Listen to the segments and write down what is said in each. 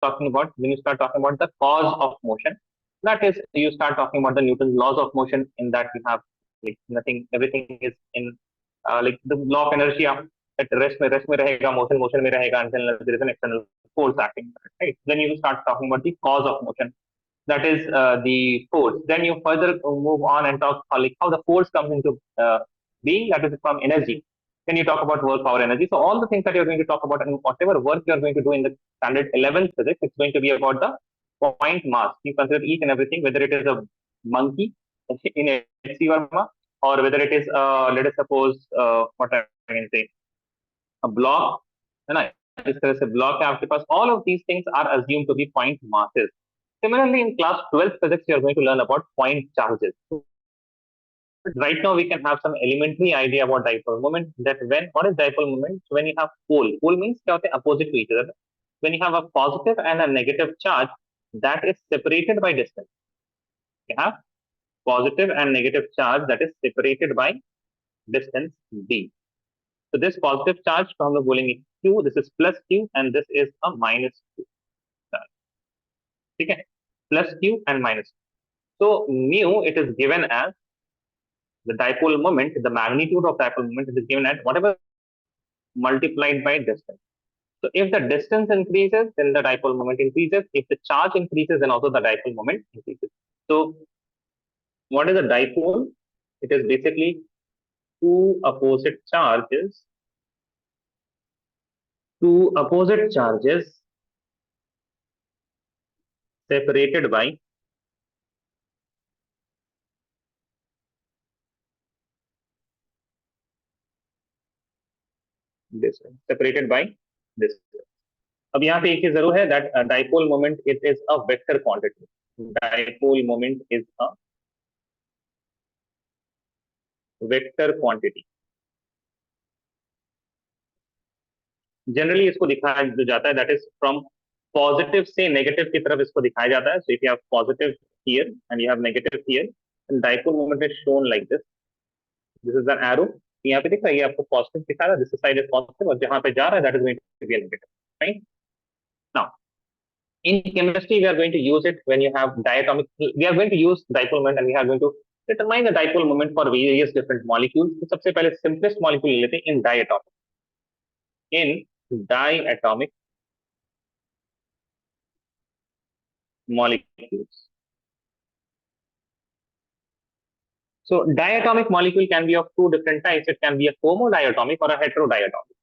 talking about when you start talking about the cause of motion. That is, you start talking about the Newton's laws of motion. In that you have like nothing, everything is in like the law of inertia. At rest में रहेगा, motion में रहेगा until there is an external force acting, right? Then you start talking about the cause of motion. That is the force. Then you further move on and talk like how the force comes into being. That is from energy. Then you talk about work, power, energy. So all the things that you're going to talk about and whatever work you're going to do in the standard 11th physics, it's going to be about the point mass. You consider each and everything, whether it is a monkey in HC Verma, or whether it is, let us suppose, what I can say, a block, and this is a block pass. All of these things are assumed to be point masses. Similarly, in class 12 physics, you are going to learn about point charges. Right now, we can have some elementary idea about dipole moment. That what is dipole moment? When you have pole means opposite to each other. When you have a positive and a negative charge, that is separated by distance. You have positive and negative charge that is separated by distance d. So this positive charge, तो हम लोग बोलेंगे q, this is plus q, and this is a minus q. ठीक है? Plus q and minus q. So mu, it is given as the dipole moment, the magnitude of dipole moment, it is given at whatever multiplied by distance. So if the distance increases, then the dipole moment increases. If the charge increases, then also the dipole moment increases. So what is a dipole? It is basically two opposite charges separated by distance. अब यहाँ पे एक चीज जरूर है that dipole moment it is a vector quantity. Dipole moment is a vector quantity. Generally इसको दिखाया जाता है that is from positive से negative की तरफ इसको दिखाया जाता है. So if you have positive here and you have negative here, and dipole moment is shown like this. This is an arrow. यहाँ पे दिख रहा है, ये आपको positive दिखा रहा है. This side is positive और जहाँ पे जा रहा है that is going to be a negative. Right? Now, in chemistry, we are going to use it when you have diatomic. We are going to use dipole moment and we are going to determine the dipole moment for various different molecules. तो सबसे पहले simplest molecule लेते हैं in diatomic. In diatomic molecules. So diatomic molecule can be of two different types. It can be a homodiatomic or a heterodiatomic.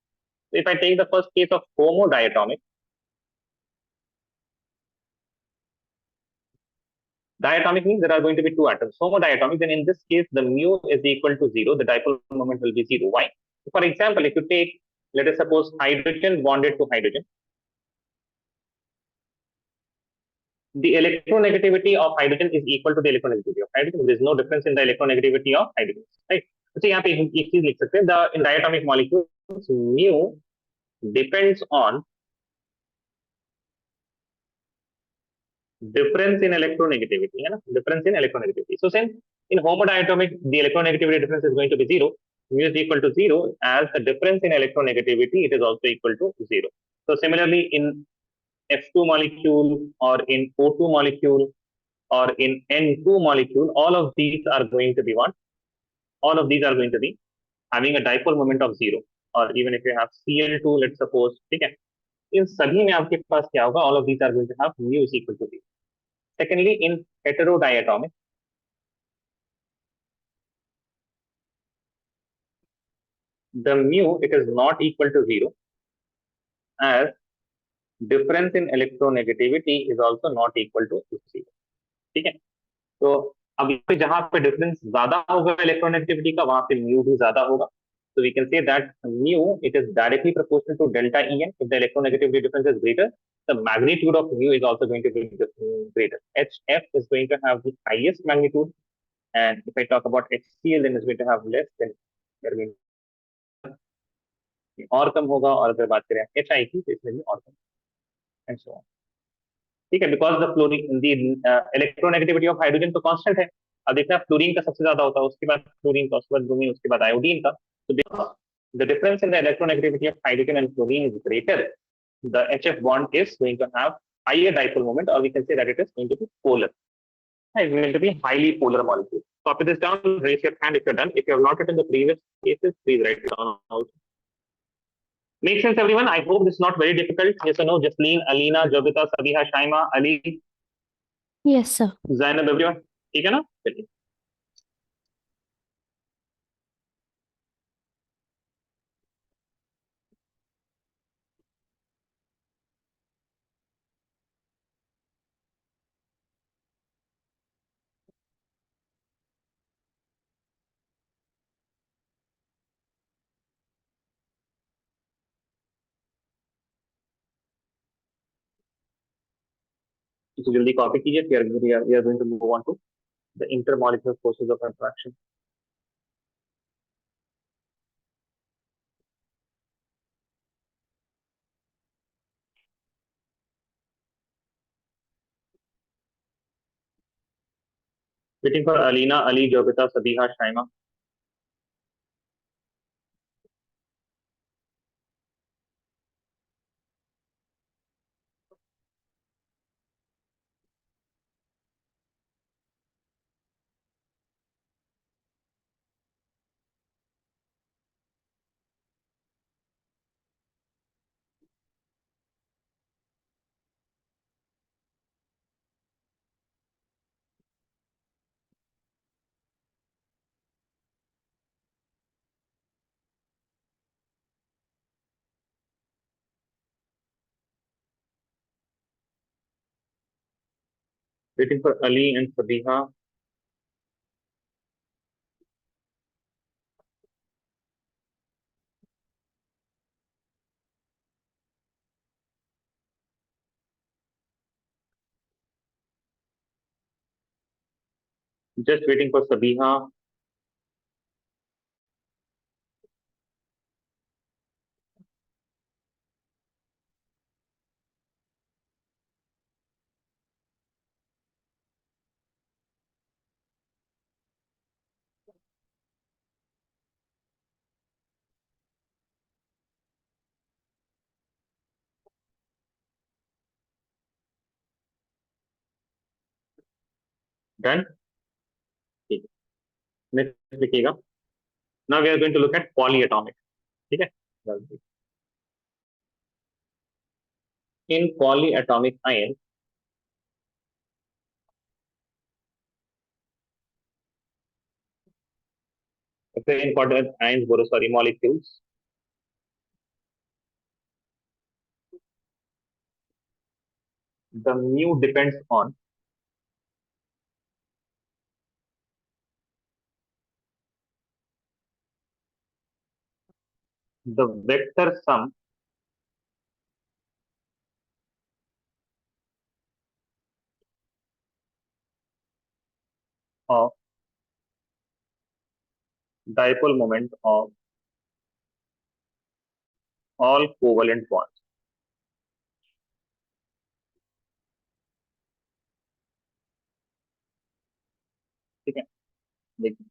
So if I take the first case of homodiatomic, diatomic means there are going to be two atoms. Homodiatomic, then in this case, the mu is equal to 0. The dipole moment will be 0. Why? For example, if you take, let us suppose, hydrogen bonded to hydrogen, the electronegativity of hydrogen is equal to the electronegativity of hydrogen. There is no difference in the electronegativity of hydrogen. Right? So यहाँ पे एक चीज लिख सकते हैं, the in diatomic molecules mu depends on difference in electronegativity, है ना? Difference in electronegativity. So since in homodiatomic the electronegativity difference is going to be 0, mu is equal to 0, as the difference in electronegativity it is also equal to 0. So similarly in F2 molecule or in O2 molecule or in N2 molecule, all of these are going to be what? All of these are going to be having a dipole moment of 0. Or even if you have Cl2, let's suppose, ठीक है? इन सभी में आपके पास क्या होगा? All of these are going to have mu is equal to 0. Secondly, in heterodiatomic, the mu it is not equal to 0, as difference in electronegativity is also not equal to 0. ठीक है? तो अब यहाँ पे जहां पे डिफरेंस ज्यादा होगा इलेक्ट्रोनेगेटिविटी का, वहां पे म्यू भी ज्यादा होगा. So we can say that mu it is directly proportional to delta En. If the electronegativity difference is greater, the magnitude of mu is also going to be greater. HF is going to have the highest magnitude, and if I talk about HCl, then it's going to have less than. और कम होगा, और अगर बात करें HI की तो इसमें भी और कम, and so on. ठीक है, because the fluorine the electronegativity of hydrogen तो कांस्टेंट है. अब देखना फ्लोरीन का सबसे ज्यादा होता है, उसके बाद फ्लोरीन का, उसके बाद ब्रोमीन, उसके बाद आयोडीन का. तो the difference in the electronegativity of hydrogen and fluorine is greater, the HF bond is going to have higher dipole moment, or we can say that it is going to be polar. It's going to be highly polar molecule. Copy this down, raise your hand if you're done. If you have not written the previous cases, please write it down also. Make sense, everyone? I hope this is not very difficult. Yes or no? Jasleen, Alina, Jobita, Sabiha, Shaima, Ali. Yes, sir. Zainab, everyone. ठीक है ना? चलिए. तो जल्दी copy कीजिए. We are going to move on to the intermolecular forces of attraction. Waiting for Alina, Ali, Jobita, Sabiha, Shaima. Waiting for Ali and Sabiha. Just waiting for Sabiha. Done. ठीक है. Next लिखिएगा. Now we are going to look at polyatomic. ठीक है. In polyatomic ion, very important ions, sorry, molecules. The mu depends on the vector sum of dipole moment of all covalent bonds. ठीक है. देखिए,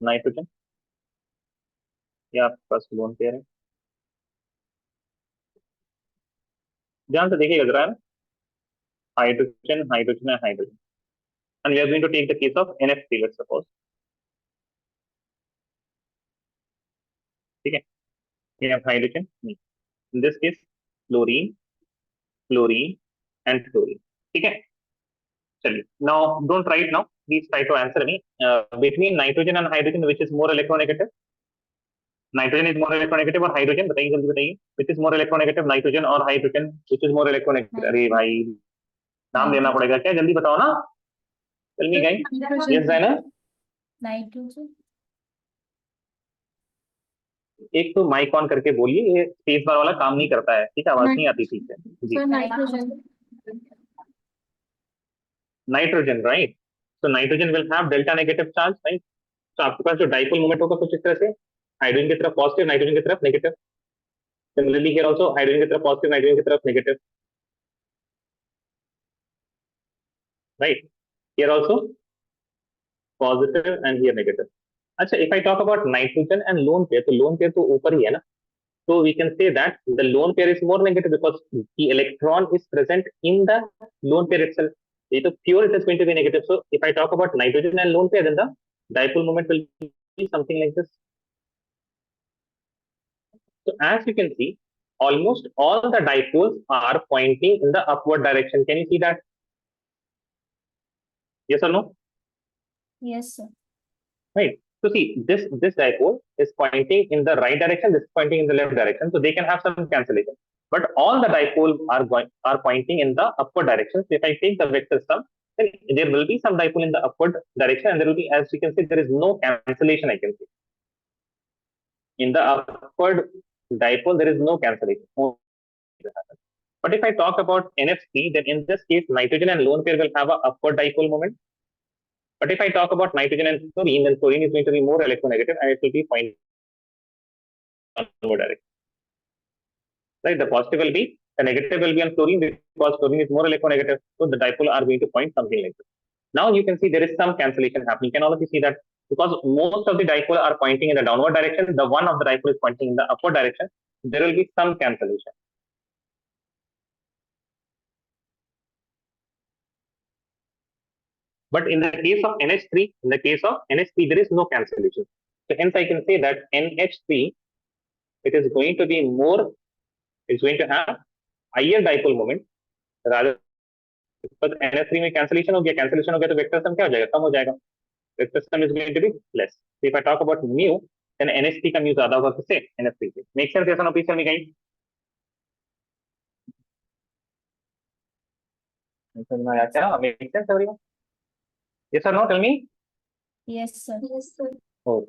nitrogen ये आपके पास lone pair है. ध्यान से देखिएगा जरा. Hydrogen, hydrogen and hydrogen. And we are going to take the case of NF3, let's suppose. ठीक है. We have hydrogen. In this case, fluorine, fluorine, and fluorine. ठीक है. चलिए. Now, don't write now. Please try to answer me. Between nitrogen and hydrogen, which is more electronegative? Nitrogen is more electronegative or hydrogen? बताइए, जल्दी बताइए. Which is more electronegative, nitrogen or hydrogen? Which is more electronegative? अरे भाई, नाम देना पड़ेगा क्या? जल्दी बताओ ना. Tell me, guys. Yes, Zainab. Nitrogen. एक तो माइक ऑन करके बोलिए. ये स्पेस बार वाला काम नहीं करता है. ठीक है, आवाज नहीं आती ठीक से. जी. Nitrogen. Nitrogen, right. So nitrogen will have delta negative charge, right? तो आपके पास जो डाइपोल मोमेंट होगा कुछ इस तरह से, हाइड्रोजन की तरफ पॉजिटिव, नाइट्रोजन की तरफ negative. Similarly here also hydrogen की तरफ पॉजिटिव, नाइट्रोजन की तरफ negative, right. Here also positive and here negative. अच्छा, if I talk about nitrogen and lone pair, तो लोन पेयर तो ऊपर ही है ना. So we can say that the lone pair is more negative because the electron is present in the lone pair itself. So pure it is going to be negative. So if I talk about nitrogen and lone pair, then the dipole moment will be something like this. So as you can see, almost all the dipoles are pointing in the upward direction. Can you see that? Yes or no? Yes, sir. Right. So see, this dipole is pointing in the right direction. This is pointing in the left direction. So they can have some cancellation. But all the dipoles are pointing in the upward direction. So if I take the vector sum, then there will be some dipole in the upward direction, and there will be, as you can see, there is no cancellation. I can see in the upward dipole there is no cancellation. But if I talk about NF3, then in this case, nitrogen and lone pair will have an upward dipole moment. But if I talk about nitrogen and fluorine, then fluorine is going to be more electronegative and it will be pointing downward direction. Right? The positive will be, the negative will be on fluorine because fluorine is more electronegative. So the dipole are going to point something like this. Now you can see there is some cancellation happening. Can all of you see that? Because most of the dipole are pointing in the downward direction, the one of the dipole is pointing in the upward direction. There will be some cancellation. But in the case of NH3, there is no cancellation. So hence I can say that NH3, it is going to be more, it's going to have higher dipole moment rather, because NH3 में cancellation हो गया तो vector sum क्या हो जाएगा, कम हो जाएगा. Vector sum is going to be less. So if I talk about mu, then NH3 का mu ज्यादा होगा किससे, NH3 से. Make sense ऐसा ना पीछे में कहीं? समझ में आया क्या? Make sense everyone? Yes or no? Tell me. Yes, sir. Yes, sir. Oh.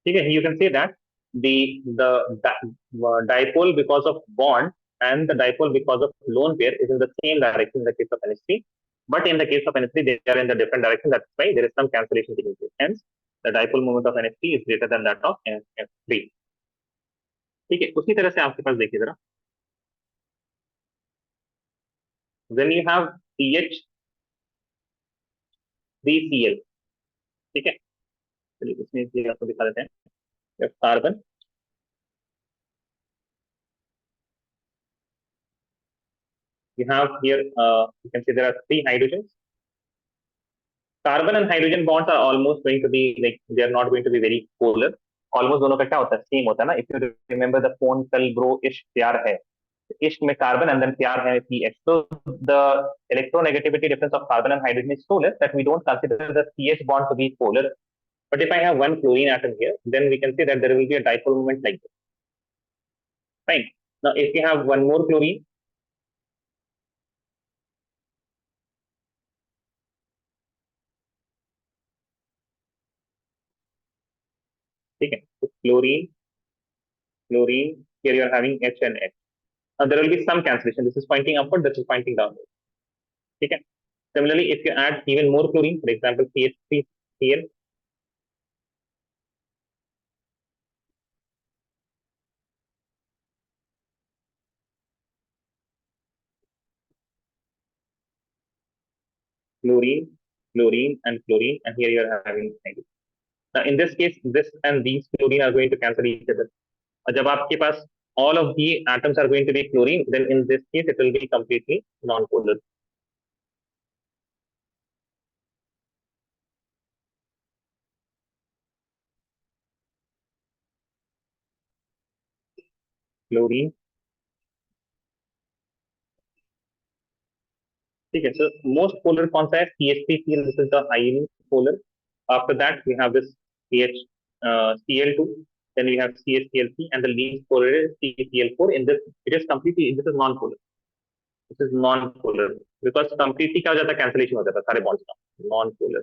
Okay, you can say that the dipole because of bond and the dipole because of lone pair is in the same direction in the case of NH3. But in the case of NH3, they are in the different direction. That's why there is some cancellation taking place. Hence, the dipole moment of NH3 is greater than that of NH3. ठीक है, उसी तरह से आपके पास देखिए जरा. When you have CH3Cl, ठीक है, चलिए इसमें आपको दिखा देते हैं. Carbon, you have here, you can see there are 3 hydrogens. Carbon and hydrogen bonds are almost going to be like, they are not going to be very polar. Almost दोनों का क्या होता है, सेम होता है ना. If you remember the phone call bro इश्क प्यार है, इश्क में कार्बन and then प्यार है CH. So the electronegativity difference of carbon and hydrogen is so less that we don't consider the CH bond to be polar. But if I have one chlorine atom here, then we can say that there will be a dipole moment like this. Fine. Now if we have one more chlorine, ठीक है, so chlorine, here you are having H and H. Now there will be some cancellation. This is pointing upward, this is pointing downward. Okay. Similarly, if you add even more chlorine, for example, CH3Cl, chlorine, and chlorine, and here you are having hydrogen. Now, in this case, this and these chlorine are going to cancel each other. जब आपके पास all of the atoms are going to be chlorine, then in this case it will be completely non-polar. Chlorine. ठीक है, so most polar कौन सा है? CH3Cl, this is the highly polar. After that we have this Cl2, then we have CHCl3, and the least polar is CCl4. In this, it is completely, this is non-polar. This is non-polar because completely क्या हो जाता है, cancellation हो जाता है सारे bonds का. Non-polar.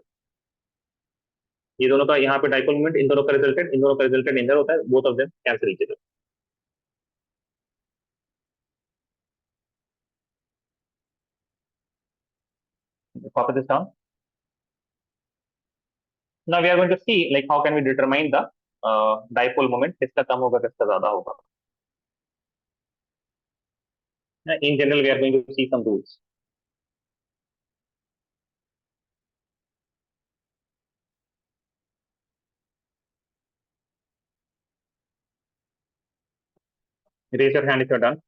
ये दोनों का यहाँ पे dipole moment, इन दोनों का resultant इंधर होता है. Both of them cancel each other. copy this down. Now we are going to see like how can we determine the dipole moment, किसका कम होगा किसका ज्यादा होगा. In general, we are going to see some rules. Raise your hand if you're done.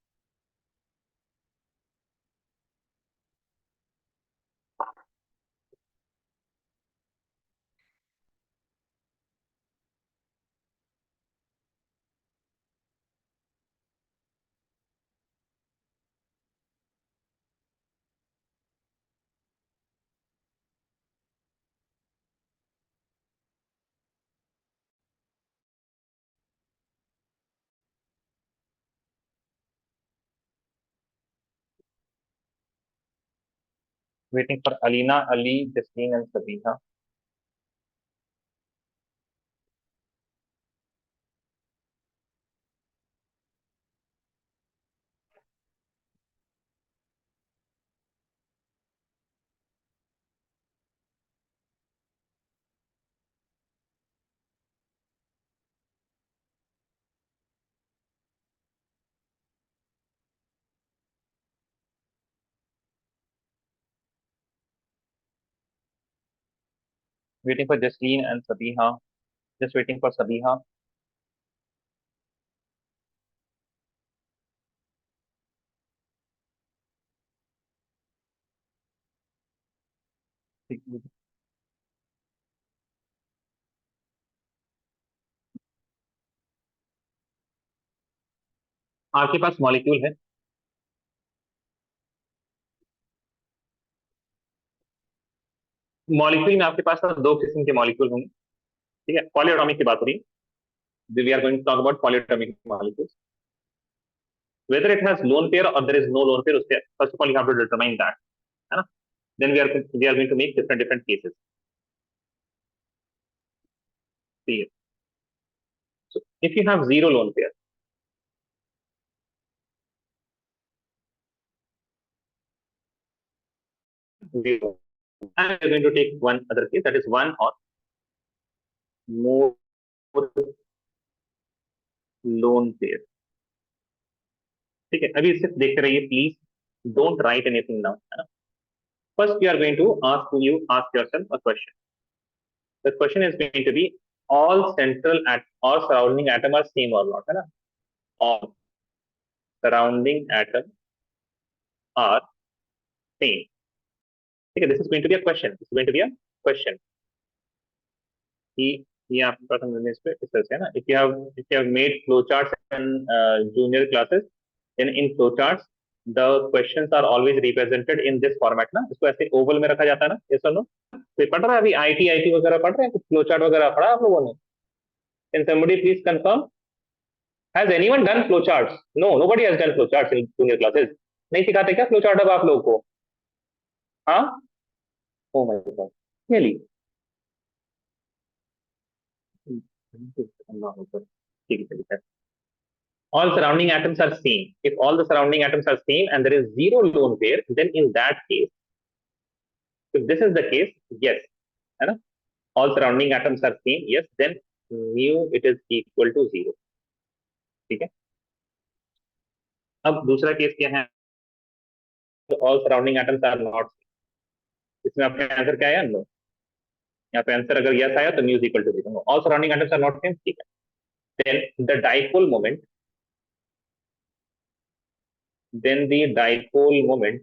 Waiting for Alina, Ali, Jasleen, and Sabiha. Waiting for Jasleen and Sabiha. Just waiting for Sabiha. आपके पास molecule है. Molecule में आपके पास दो किस्म के molecule होंगे. ठीक है, पॉलीएटॉमिक की बात हो रही है. We are going to talk about polyatomic molecules. Whether it has lone pair or there is no lone pair, उसके first of all you have to determine that, है ना. Then we are going to make different cases. See, so if you have zero lone pair, zero, and we are going to take one other case, that is one or more lone pair. ठीक है, अभी सिर्फ देखते रहिए please. Don't write anything now, है ना. First we are going to ask yourself a question. The question is going to be all central or surrounding atom are same or not, है ना. All surrounding atom are same. ठीक है, this is going to be a question. This is going to be a question. ये आपके पास हमने इस पे इस तरह से है ना. If you have made flowcharts in junior classes, then in flowcharts the questions are always represented in this format ना. इसको ऐसे ओवल में रखा जाता है ना. yes or no? कोई पढ़ रहा है अभी आईटी वगैरह पढ़ रहे हैं, कुछ फ्लोचार्ट वगैरह पढ़ा आप लोगों ने? Can somebody please confirm? Has anyone done flowcharts? No, nobody has done flowcharts in junior classes. नहीं सिखाते क्या flowchart अब आप लोगों को? हाँ? Oh my God. Really? ठीक है. All surrounding atoms are same. If all the surrounding atoms are same and there is zero lone pair, then in that case, if this is the case, yes, है ना? All surrounding atoms are same, yes, then mu it is equal to 0. ठीक है. अब दूसरा case क्या है? All surrounding atoms are not same. इसमें आपका आंसर क्या आया? नो. यहाँ पे आंसर अगर यस आया तो mu is equal to 0. All surrounding atoms are not same. ठीक है. Then the dipole moment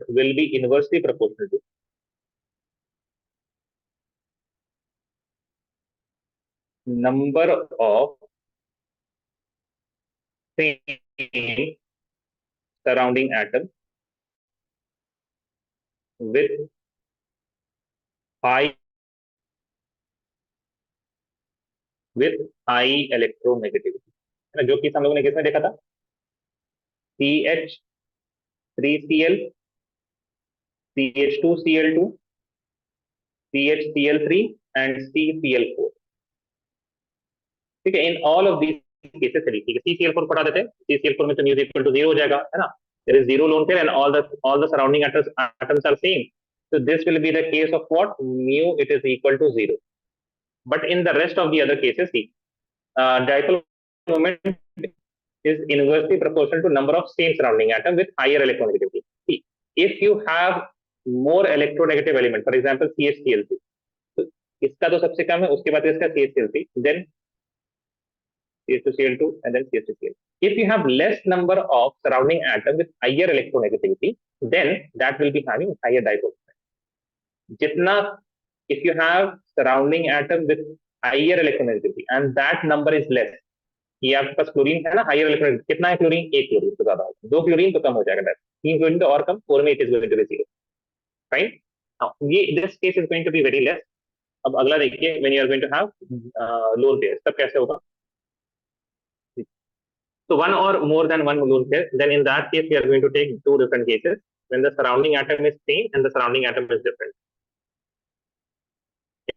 will be inversely proportional to number of same surrounding atoms with high electronegativity. जो कि हम लोगों ने किसमें देखा था? CH3Cl, CH2Cl2, CHCl3 and CCl4. ठीक है. In all of these cases ठीक है. CCl4 पढ़ा देते हैं. CCl4 में तो mu is equal to 0 हो जाएगा, है ना. There is zero lone pair and all the surrounding atoms are same. So this will be the case of what? Mu it is equal to 0. But in the rest of the other cases, see, dipole moment is inversely proportional to number of same surrounding atom with higher electronegativity. See, if you have more electronegative element, for example CHCl3, तो इसका तो सबसे कम है, उसके बाद इसका CHCl3, then CH2Cl2 and then CH2Cl. If you have less number of surrounding atom with higher electronegativity, then that will be having higher dipole. जितना if you have surrounding atom with higher electronegativity and that number is less, ये आपके पास chlorine है ना, higher electron कितना है chlorine? एक chlorine तो ज्यादा होगा, दो क्लोरीन तो कम हो जाएगा, तीन क्लोरीन तो और कम, फोर में it is going to be zero, right? ये this case is going to be very less. अब अगला देखिए, when you are going to have lone pair, तब कैसे होगा? So one or more than one lone pair, then in that case we are going to take two different cases when the surrounding atom is same and the surrounding atom is different.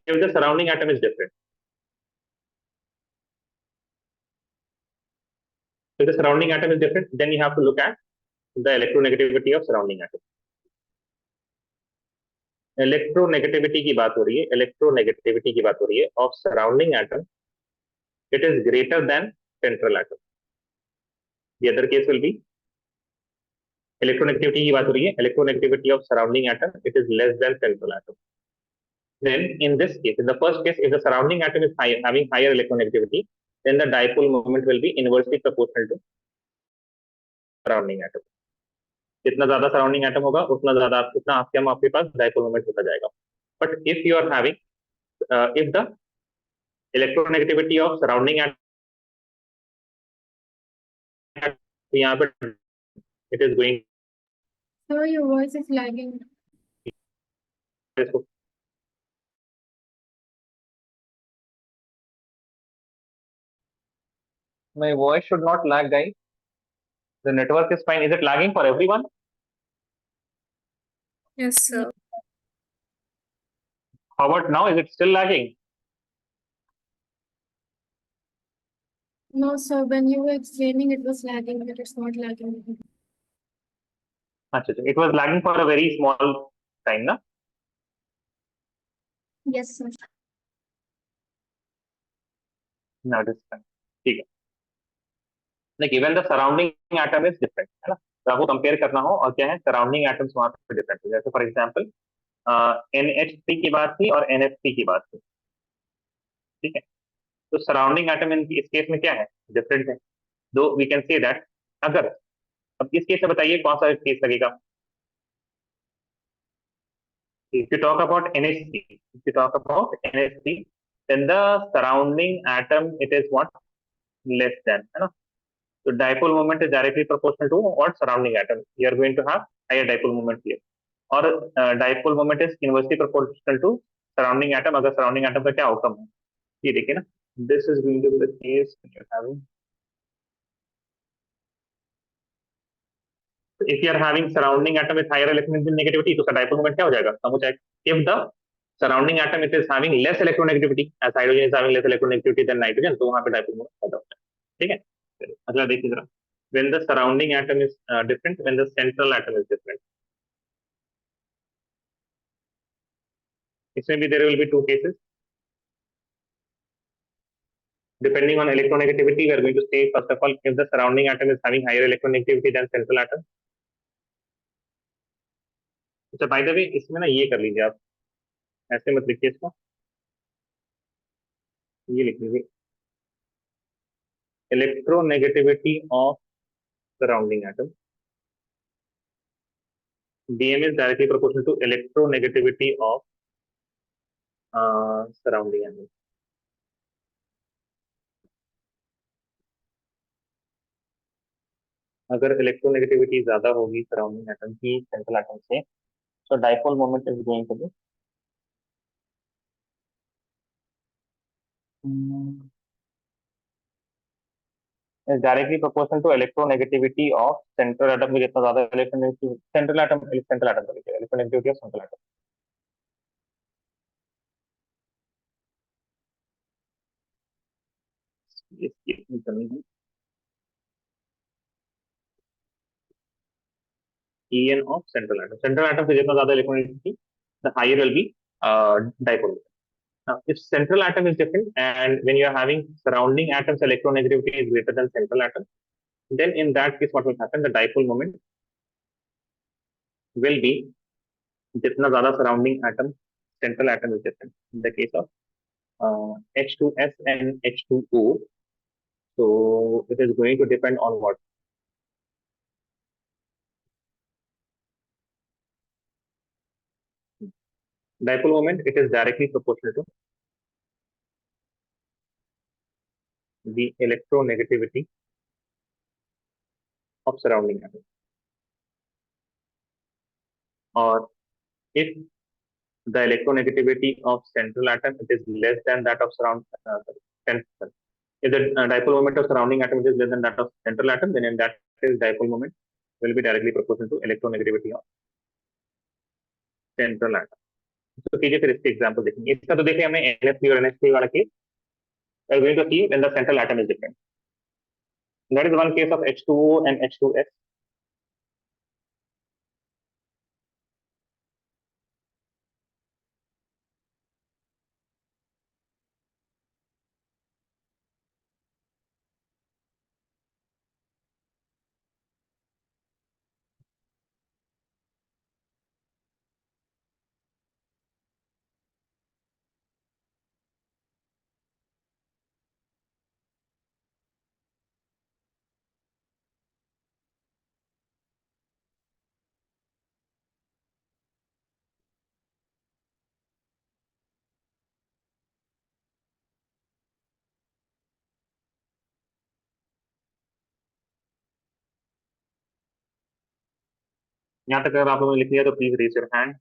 If the surrounding atom is different, if the surrounding atom is different, then you have to look at the electronegativity of surrounding atom. Electronegativity की बात हो रही है, electronegativity की बात हो रही है of surrounding atom, it is greater than central atom. The other case will be, electronegativity की बात हो रही है, electronegativity of surrounding atom it is less than central atom. Then in this case, in the first case, if the surrounding atom is having higher electronegativity, then the dipole moment will be inversely proportional to surrounding atom. जितना ज्यादा surrounding atom होगा उतना ज्यादा उतना आपके पास dipole moment होता जाएगा. But if you are having if the electronegativity of surrounding atom, तो यहाँ पे it is going, So your voice is lagging. my voice should not lag, guys. The network is fine. Is it lagging for everyone? Yes, sir. How about now? Is it still lagging? No, sir. When you were explaining, it was lagging, but it's not lagging. It was lagging for a very small time, na? Yes, sir. Now it is fine. ठीक है. Like even the surrounding atom is different, है ना? तो आपको compare करना हो और क्या है, सराउंडिंग एटम्स वहां पे डिफरेंट है. जैसे फॉर एग्जांपल NH3 की बात थी और NF3 की बात थी, ठीक है? तो सराउंडिंग एटम इस केस में क्या है, डिफरेंट है. दो वी कैन से दैट, अगर अब इस केस में बताइए कौन सा केस लगेगा. If you talk about NH3, if you talk about NH3, then the surrounding atom it is what, less than, है ना? So dipole moment is directly proportional to what, surrounding atom. You are going to have higher dipole moment here. और dipole moment is inversely proportional to surrounding atom, अगर surrounding atom का क्या outcome है ये देखिए ना. This is going to be the case that you're having. If you are having surrounding atom with higher electronegativity, तो उसका dipole moment क्या हो जाएगा, कम हो जाएगा. If the surrounding atom it is having less electronegativity, as hydrogen is having less electronegativity than nitrogen, तो वहां पे dipole moment ज्यादा होता है. ठीक है, अगला देखिए जरा. When the surrounding atom is different, when the central atom is different, इसमें भी there will be two cases. Depending on electronegativity, we are going to say first of all if the surrounding atom is having higher electronegativity than central atom. अच्छा, by the way इसमें ना ये कर लीजिए आप, ऐसे मत लिखिए इसको, ये लिख लीजिए electronegativity of surrounding atom. Dm is directly proportional to electronegativity of surrounding atom. अगर इलेक्ट्रोनेगेटिविटी ज्यादा होगी सराउंडिंग एटम की सेंट्रल एटम से, so dipole moment is going to be is directly proportional to electronegativity of central atom में जितना ज्यादा electronegativity central atom का लिखिएगा, electronegativity of central atom. En of central atom से जितना ज्यादा electronegativity the higher will be dipole. Now, if central atom is different, and when you are having surrounding atoms electronegativity is greater than central atom, then in that case, what will happen? The dipole moment will be जितना ज़्यादा surrounding atom, central atom is different. In the case of H2S and H2O, so it is going to depend on what? Dipole moment, it is directly proportional to the electronegativity of surrounding atom. Or if the electronegativity of central atom it is less than that of if the dipole moment of surrounding atom is less than that of central atom, then in that case dipole moment will be directly proportional to electronegativity of central atom. So ठीक है, फिर इसके example देखेंगे. इसका तो देखे हमने NF3 और NH3 वाला case. We are going to see when the central atom is different. That is one case of H2O and H2S. यहाँ तक अगर आप लोगों ने लिख लिया तो please raise your hand.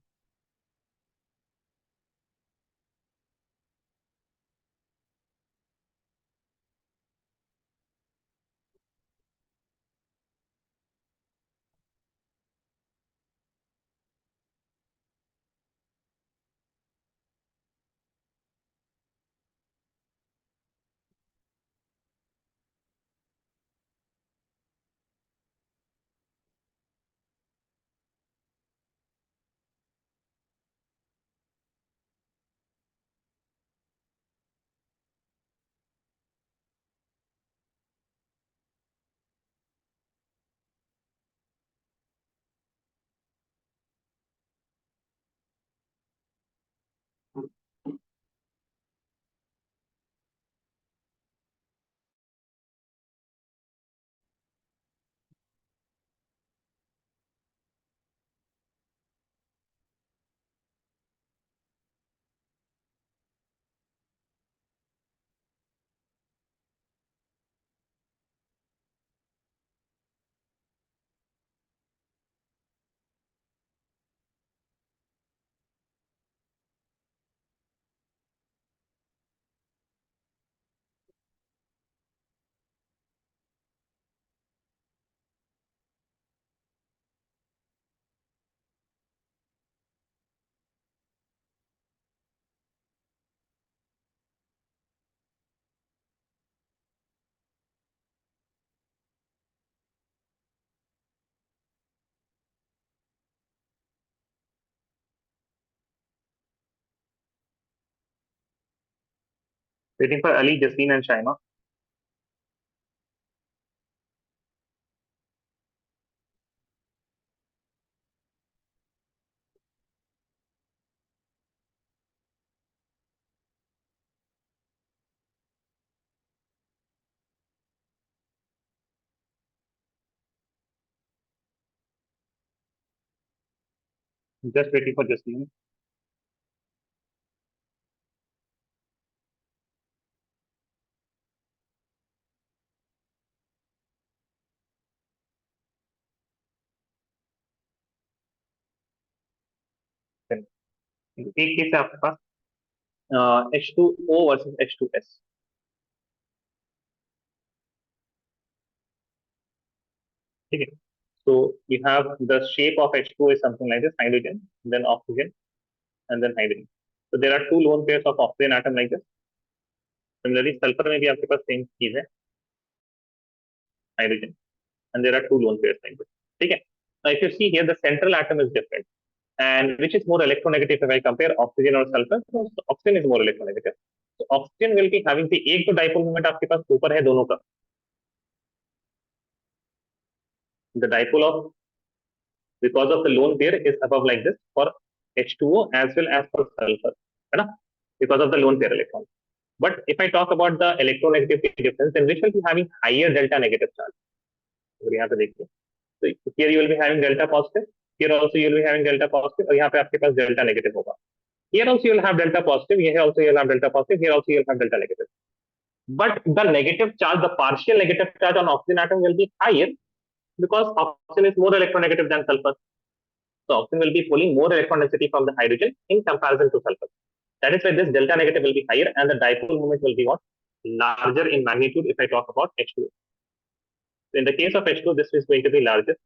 Waiting for Ali, Jasleen and Shaima. Just waiting for Jasleen. एक केस है आपके पास H2O versus H2S. ठीक है. So you have the shape of H2O is something like this: hydrogen, then oxygen, and then hydrogen. So there are two lone pairs of oxygen atom like this. Similarly, sulfur में भी आपके पास same चीज है, hydrogen, and there are two lone pairs like this. ठीक है. Now if you see here, the central atom is different. And which is more electronegative if I compare oxygen or sulfur? So oxygen is more electronegative. So oxygen will be having the एक तो dipole moment आपके पास ऊपर है दोनों का. The dipole of because of the lone pair is above like this for H2O as well as for sulfur, है ना? Because of the lone pair electron. But if I talk about the electronegativity difference, then which will be having higher delta negative charge. अगर यहाँ पे देखिए, so here you will be having delta positive, here also you will be having delta positive, और यहाँ पे आपके पास delta negative होगा. Here also you will have delta positive, here also you will have delta positive, here also you will have delta negative. But the negative charge, the partial negative charge on oxygen atom will be higher because oxygen is more electronegative than sulfur. So oxygen will be pulling more electron density from the hydrogen in comparison to sulfur. That is why this delta negative will be higher and the dipole moment will be what? Larger in magnitude if I talk about H2O. So in the case of H2O, this is going to be larger.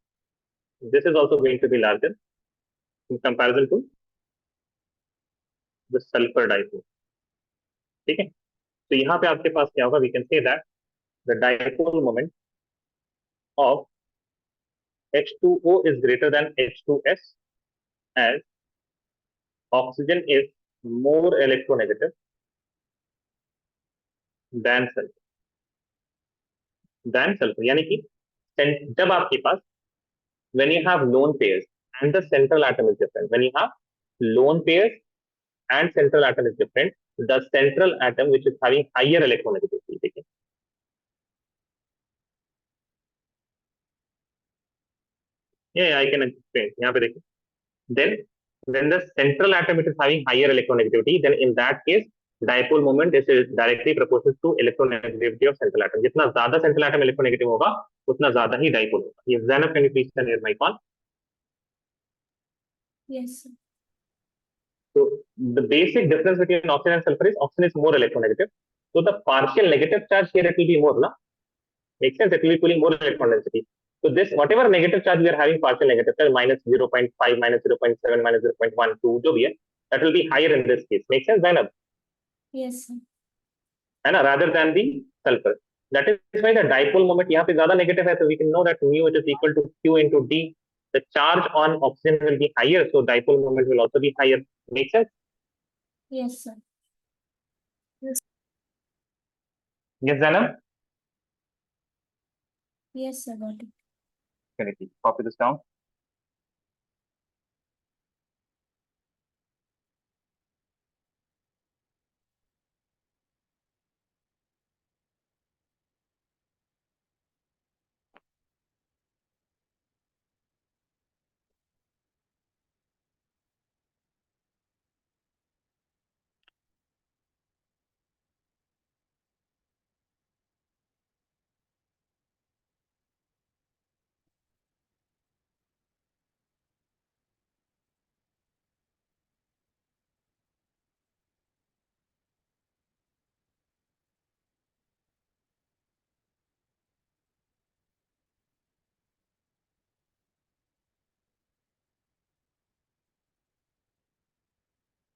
This is also going to be larger in comparison to the sulfur dipole. ठीक है? तो यहाँ पे आपके पास क्या होगा? We can say that the dipole moment of H2O is greater than H2S as oxygen is more electronegative than sulfur. यानी कि जब आपके पास when you have lone pairs and the central atom is different, when you have lone pairs and central atom is different, the central atom which is having higher electronegativity, देखिए, yeah, I can explain. यहाँ पे देखिए, then when the central atom is having higher electronegativity, then in that case dipole moment is directly proportional to electronegativity of central atom. जितना ज्यादा central atom electronegative होगा उतना ज्यादा ही dipole होगा. Yes, Zainab, can you please turn my call? Yes, sir. So the basic difference between oxygen and sulfur is oxygen is more electronegative. So the partial negative charge here it will be more, na? Makes sense. It will be pulling more electron density. So this whatever negative charge we are having, partial negative charge minus 0.5, minus 0.7, minus 0.12, जो भी है, that will be higher in this case. Makes sense, Zainab? Yes, sir. है ना? Rather than the sulfur. That is why the dipole moment यहाँ पे ज्यादा negative है, so we can know that mu is equal to Q into D. The charge on oxygen will be higher, so dipole moment will also be higher. Make sense? Yes, sir. Yes, Zainab? Yes, sir, got it. Can you please copy this down?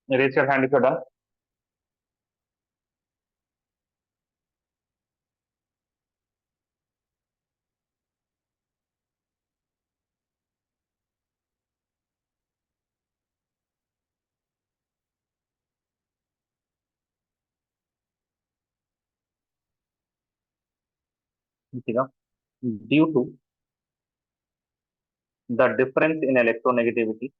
Raise your hand if you're done. Due to the difference in electronegativity,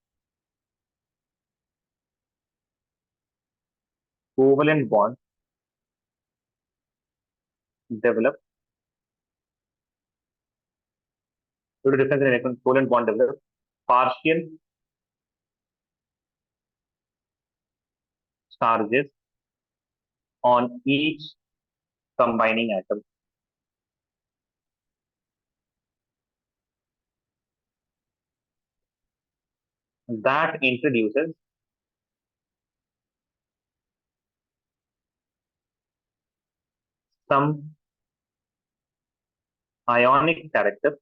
covalent bond develop. Due to difference in covalent bond develop partial charges on each combining atom. That introduces some ionic character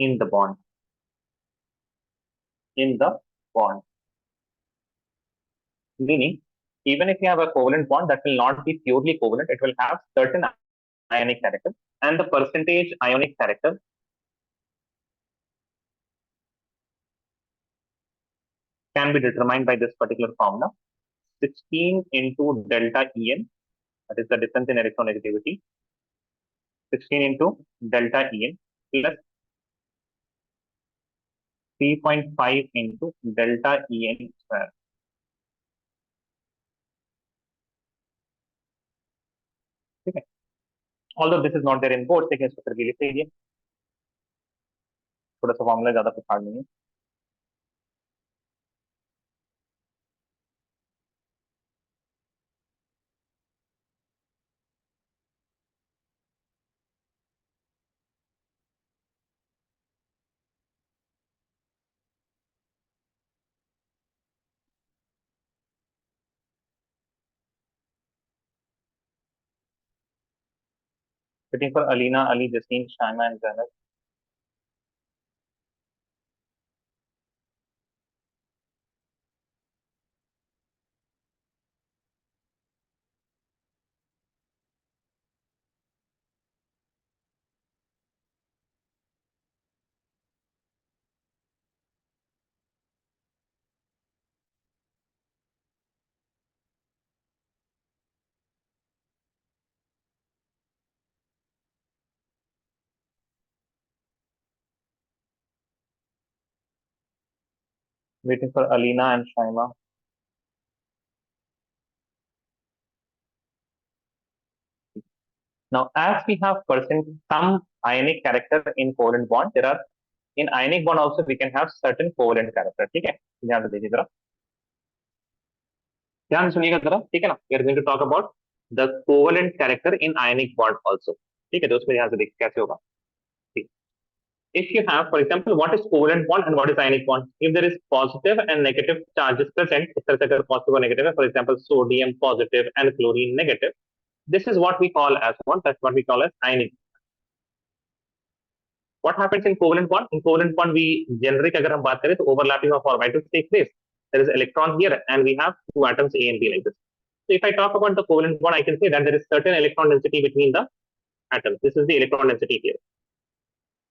in the bond. Meaning, even if you have a covalent bond, that will not be purely covalent. It will have certain ionic character, and the percentage ionic character can be determined by this particular formula. 16 into delta En, that is the difference in electronegativity. 16 into delta En plus 3.5 into delta En square. Okay. Although this is not there in board, लेकिन इसको फिर भी लिख लीजिए, थोड़ा सा formula ज्यादा कुछ हार्ड नहीं है. Waiting for Alina, Ali, Jaseen, Shaima, and Zainab. Waiting for Alina and Shaima. Now, as we have some ionic character in covalent bond, there are in ionic bond also we can have certain covalent character. ठीक है, ध्यान से देखिए जरा, ध्यान से सुनिएगा जरा, ठीक है ना. We are going to talk about the covalent character in ionic bond also. ठीक है, तो उसमें ध्यान से देखिए कैसे होगा. If you have, for example, what is covalent bond and what is ionic bond? If there is positive and negative charges present, इस तरह से अगर positive और negative है, for example, sodium positive and chlorine negative, this is what we call as what? That's what we call as ionic. What happens in covalent bond? In covalent bond, we generic अगर हम बात करें तो overlapping of orbitals take place. There is electron here and we have two atoms A and B like this. So if I talk about the covalent bond, I can say that there is certain electron density between the atoms. This is the electron density here.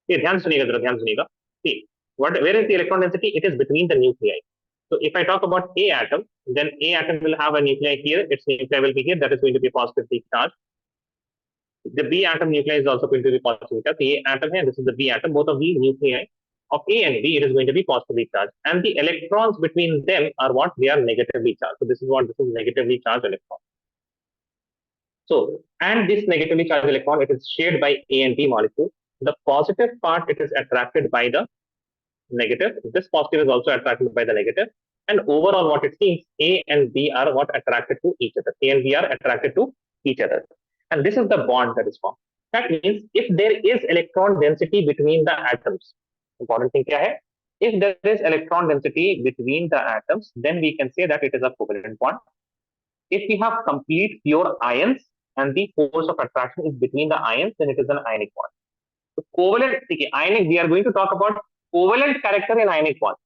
ये ध्यान सुनिएगा जरा, ध्यान सुनिएगा. See, where is the electron density? It is between the nuclei. So if I talk about A atom, then A atom will have a nuclei here. Its nuclei will be here. That is going to be positively charged. The B atom nuclei is also going to be positively charged. The A atom here, this is the B atom. Both of the nuclei of A and B, it is going to be positively charged. And the electrons between them are what? They are negatively charged. So this is what? This is negatively charged electron. So, and this negatively charged electron, it is shared by A and B molecule. The positive part, it is attracted by the negative. This positive is also attracted by the negative. And overall, what it seems, A and B are what? Attracted to each other. A and B are attracted to each other. And this is the bond that is formed. That means if there is electron density between the atoms, important thing kya hai? If there is electron density between the atoms, then we can say that it is a covalent bond. If we have complete pure ions and the force of attraction is between the ions, then it is an ionic bond. So covalent, ionic, we are going to talk about covalent character in ionic bond.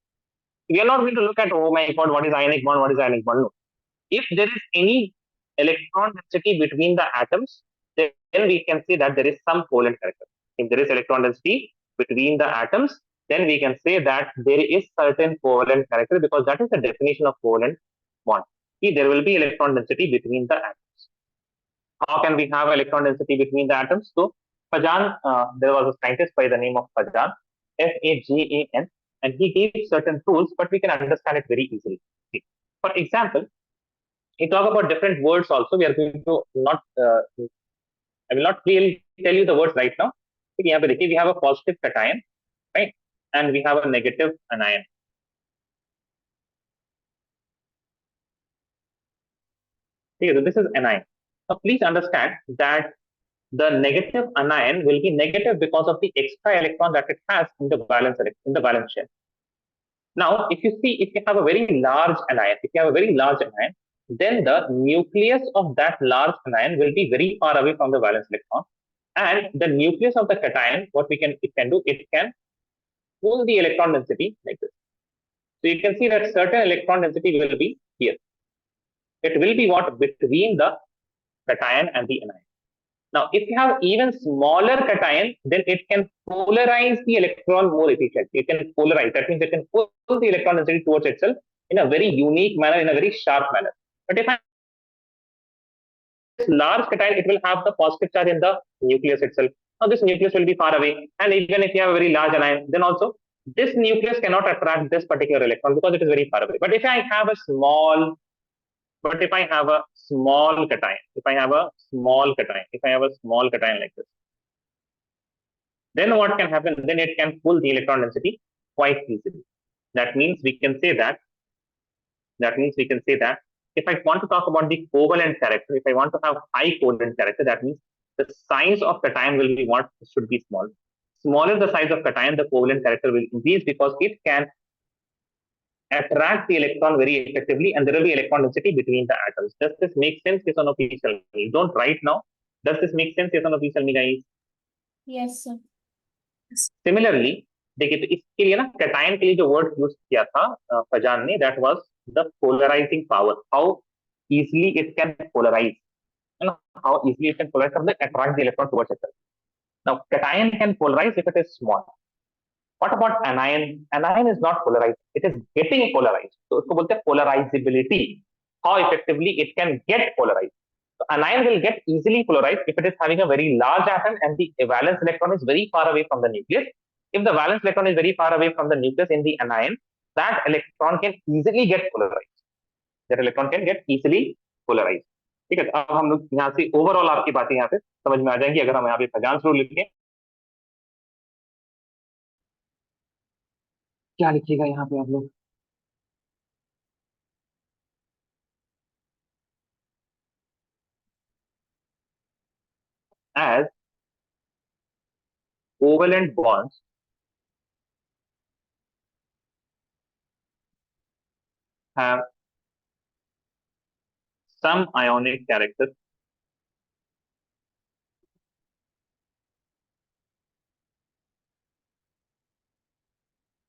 We are not going to look at, oh my god, what is ionic bond, what is ionic bond? No. If there is any electron density between the atoms, then we can say that there is some covalent character. If there is electron density between the atoms, then we can say that there is certain covalent character, because that is the definition of covalent bond. There will be electron density between the atoms. How can we have electron density between the atoms? So Fajan, there was a scientist by the name of Fajan, Fagan, and he gave certain rules, but we can understand it very easily. For example, we talk about different words also. We are going to not, I will not clearly tell you the words right now. We have a positive cation, right? And we have a negative anion. Okay, so this is anion. Now, please understand that the negative anion will be negative because of the extra electron that it has in the valence shell. Now, if you have a very large anion, then the nucleus of that large anion will be very far away from the valence electron, and the nucleus of the cation, it can pull the electron density like this. So you can see that certain electron density will be here. It will be what? Between the cation and the anion. Now, if you have even smaller cation, then it can polarize the electron more efficiently. It can polarize. That means it can pull the electron density towards itself in a very unique manner, in a very sharp manner. But if I large cation, it will have the positive charge in the nucleus itself. Now this nucleus will be far away, and even if you have a very large anion, then also this nucleus cannot attract this particular electron because it is very far away. But if I have a small, if I have a small cation, like this, then what can happen? Then it can pull the electron density quite easily. That means we can say that if I want to talk about the covalent character, if I want to have high covalent character, that means the size of cation will be what should be small. Smaller the size of cation, the covalent character will increase because it can attract the electron very effectively, and there will be electron density between the atoms. Does this make sense? Yes or no? Please tell me. Don't write now. Does this make sense? Yes or no? Please tell me, guys. Yes, sir. Similarly देखिए, तो इसके लिए ना cation के लिए जो word use किया था फजान ने, that was the polarising power, how easily it can polarise, है ना, how easily it can polarise from the attract the electron towards itself. Now cation can polarise if it is small. What about anion? Anion is not polarise, it is getting polarise, तो उसको बोलते हैं polarisability, how effectively it can get polarise. So anion will get easily polarized if it is having a very large atom and the valence electron is very far away from the nucleus. If the valence electron is very far away from the nucleus in the anion, that electron can easily get polarized. That electron can get easily polarized. ठीक है, अब हम लोग यहाँ से overall आपकी बातें यहाँ पे समझ में आ जाएंगी अगर हम यहाँ पे फजांस रूल लिखें. क्या लिखिएगा यहाँ पे आप लोग? As covalent bonds have some ionic character,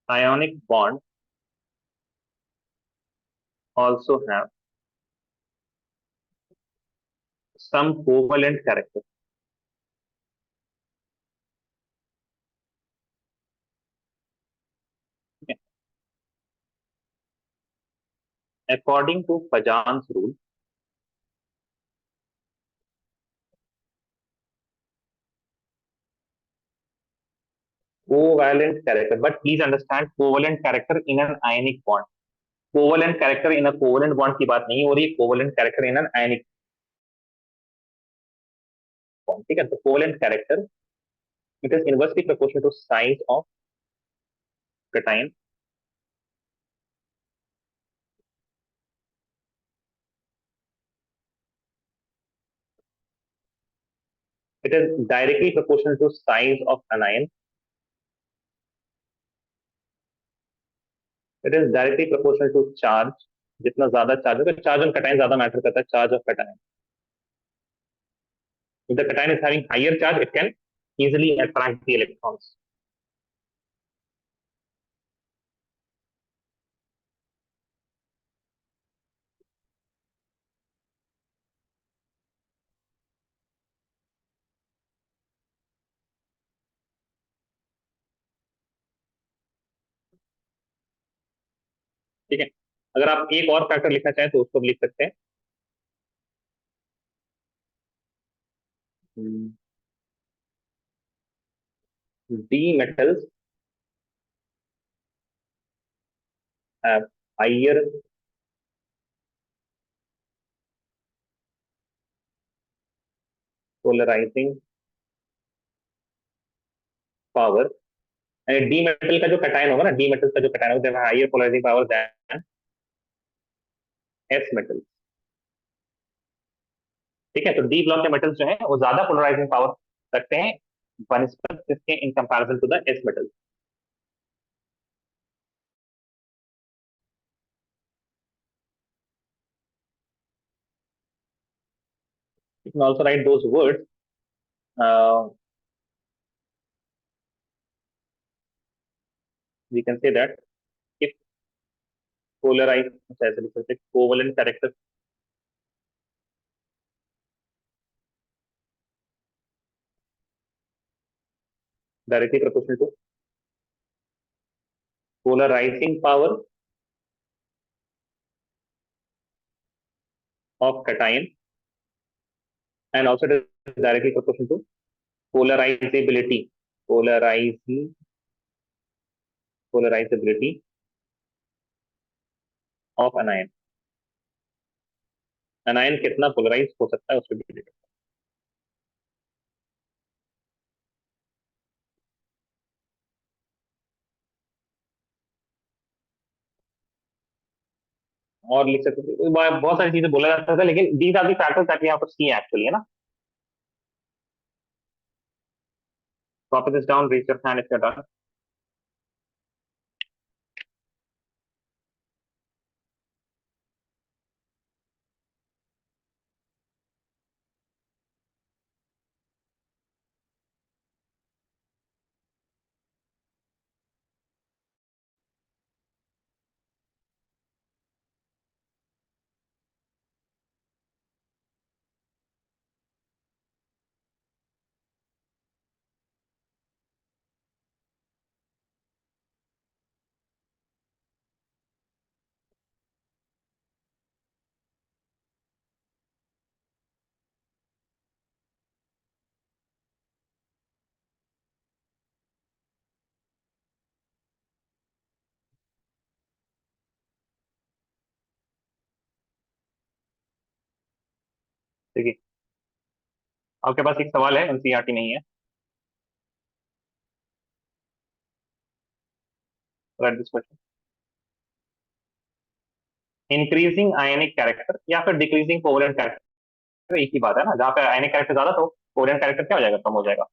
ionic bonds also have some covalent character. Okay. According to Pajan's rule, covalent character, but please understand covalent character in an ionic bond. Covalent character in a covalent bond की बात नहीं हो रही है, covalent character in an ionic bond. ठीक है, तो covalent character, it is inversely proportional to size of cation. It is directly proportional to size of anion. It is directly proportional to charge. जितना ज्यादा चार्ज होगा, charge on cation ज्यादा matter करता है, charge of cation. If the cation is having higher charge, it can easily attract the electrons. ठीक है, अगर आप एक और फैक्टर लिखना चाहें तो उसको भी लिख सकते हैं. D metals have higher polarizing power. And D metal का जो cation होगा ना, D metals का जो cation होगा, they have higher polarizing power than S metals. ठीक है, तो D ब्लॉक के मेटल्स जो है वो ज्यादा पोलराइजिंग पावर रखते हैं बनस्पत इसके in comparison to the S metals. You can also write those words. We can say that if polarized, covalent character directly proportional to polarizing power of cation, and also it is directly proportional to polarizability. Polarizing polarizability of anion. अनायन कितना polarise हो सकता है उस पर depend करता है। और लिख सकते थे बहुत सारी चीजें बोला जाता था, लेकिन these are the factors that we have to see actually, है ना। Copy this down, raise your hand if you are done. देखिए, आपके पास एक सवाल है, एनसीईआरटी नहीं है। Write this question. Increasing ionic character या फिर डिक्रीजिंग कोवेलेंट कैरेक्टर, एक ही बात है ना। जहाँ पे आयनिक कैरेक्टर ज्यादा तो कोवेलेंट कैरेक्टर क्या हो जाएगा, कम हो जाएगा।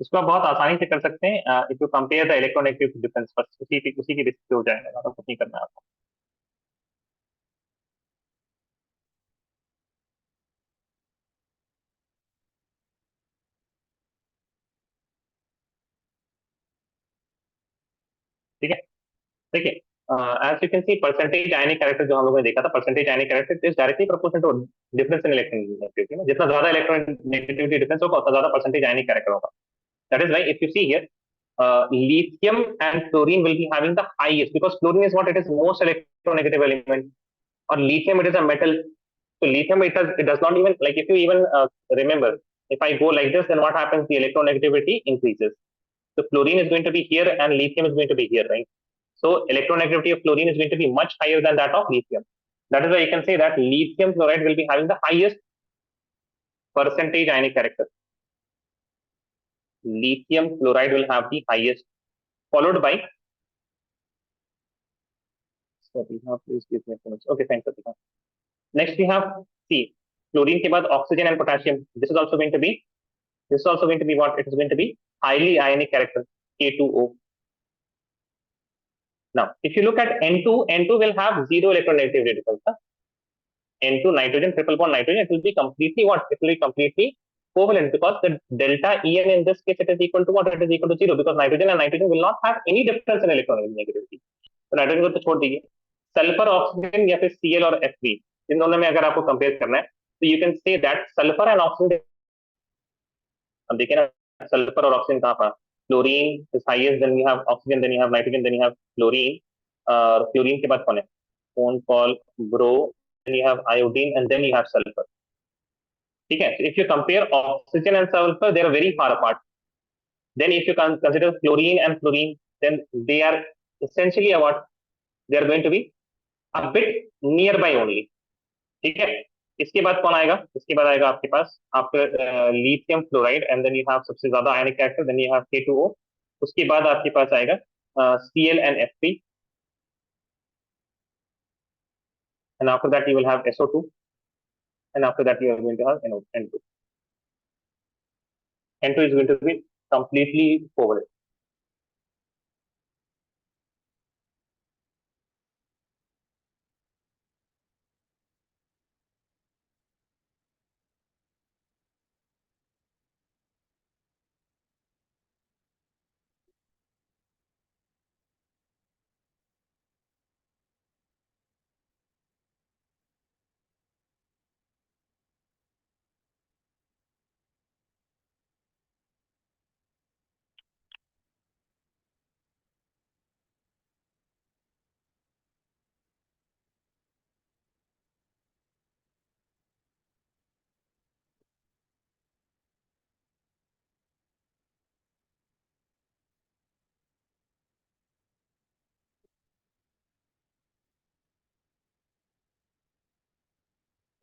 इसको आप बहुत आसानी से कर सकते हैं। If you compare the electronegative difference, बस उसी की बेसिस पे हो जाएगा, ज्यादा कुछ नहीं करना है आपको। ठीक है, देखिए, as you can see percentage ionic character जो हम लोगों ने देखा था, percentage ionic character is directly proportional to difference in electronegativity. जितना ज्यादा इलेक्ट्रॉन नेगेटिविटी डिफरेंस होगा उतना ज्यादा परसेंटेज आयनिक कैरेक्टर होगा। That is why if you see here, lithium and fluorine will be having the highest, because fluorine is what, it is most electronegative element, or lithium it is a metal. So lithium, it does not even, like, if you even remember, if I go like this, then what happens, the electronegativity increases. So fluorine is going to be here and lithium is going to be here, right? So electronegativity of fluorine is going to be much higher than that of lithium. That is why you can say that lithium fluoride will be having the highest percentage ionic character. Lithium fluoride will have the highest, followed by, please give me a minute. Okay, thanks, Satika. Next we have C. Fluorine के बाद oxygen and potassium. This is also going to be, what? It is going to be highly ionic character, K2O. Now, if you look at N2, N2 will have zero electronegativity difference. N2 nitrogen, triple bond nitrogen, it will be completely what? It will be completely covalent, because the delta En in this case, it is equal to what? It is equal to zero, because nitrogen and nitrogen will not have any difference in electronegativity. तो nitrogen को तो छोड़ दीजिए, sulphur oxygen या फिर Cl और Fe, इन दोनों में अगर आपको कंपेयर करना है, तो you can say that sulphur and oxygen, अब देखिए ना, सल्फर और ऑक्सीजन कहाँ पर, fluorine is highest, then we have oxygen, then you have nitrogen, then you have fluorine, और फ्लोरीन के बाद कौन है, phone call bro, then you have iodine, and then you have sulphur. ठीक है, if you compare oxygen and sulphur, they are very far apart. Then if you consider fluorine and fluorine, then they are essentially what, they are going to be a bit nearby only. ठीक है, इसके बाद कौन आएगा, इसके बाद आएगा आपके पास आपका lithium fluoride, and then you have सबसे ज्यादा ionic character, then you have K2O. उसके बाद आपके पास आएगा Cl and Fe, and after that you will have SO2, and after that you are going to have N2. N2 is going to be completely covalent.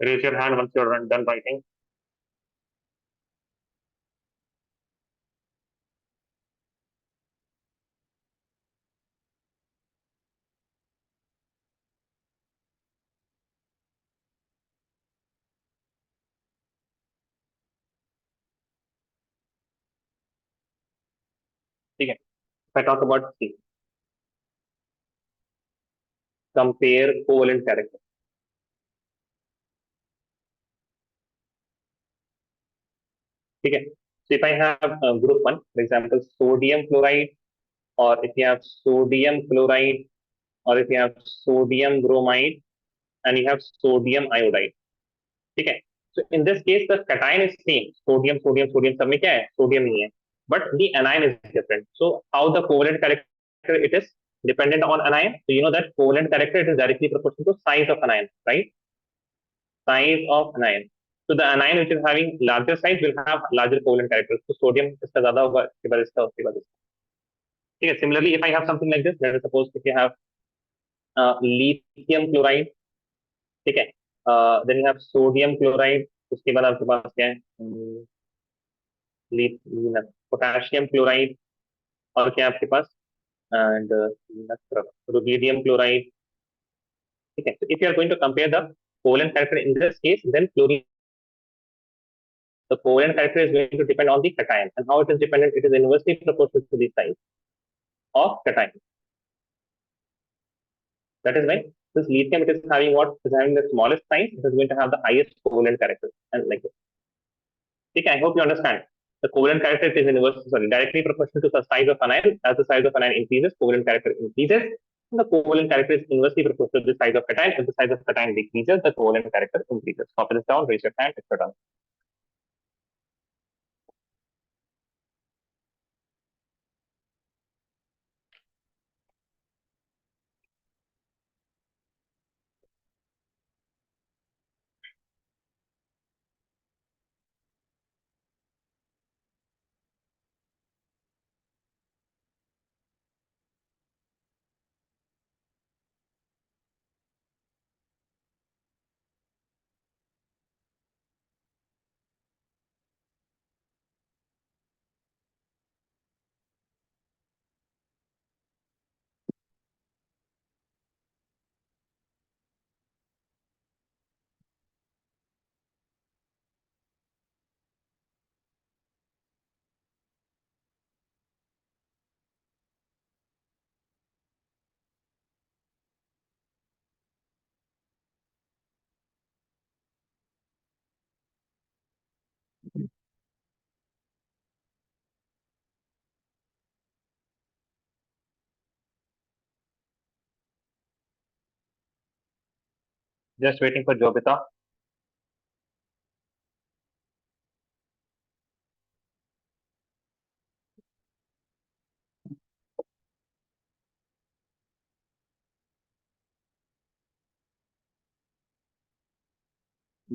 Raise your hand once you're done writing. Okay. If I talk about C, compare covalent character. Okay. So if I have group 1, for example, sodium chloride, or if you have sodium chloride, or if you have sodium bromide, and you have sodium iodide. Okay. So in this case, the cation is same. Sodium, sodium, sodium. सब में क्या है? Sodium ही है. But the anion is different. So how the covalent character it is dependent on anion. So you know that covalent character it is directly proportional to size of anion, right? Size of anion. So the anion which is having larger size will have larger covalent character. So sodium इसका ज़्यादा होगा, इसके बाद इसका, उसके बाद इसका. ठीक है. Similarly, if I have something like this, let us suppose if you have lithium chloride, ठीक है. Then you have sodium chloride. उसके बाद आपके पास क्या है? पोटेशियम क्लोराइड, और क्या है आपके पास? And rubidium chloride. ठीक है. If you are going to compare the covalent character in this case, then chlorine, the covalent character is going to depend on the cation. And how it is dependent? It is inversely proportional to the size of cation. That is why this lithium, it is having what? It is having the smallest size. It is going to have the highest covalent character, and like this. Okay, I hope you understand. The covalent character is directly proportional to the size of anion. As the size of anion increases, covalent character increases. And the covalent character is inversely proportional to the size of cation. If the size of cation decreases, the covalent character increases. Copy this down, raise your hand, etc. Just waiting for Jobita.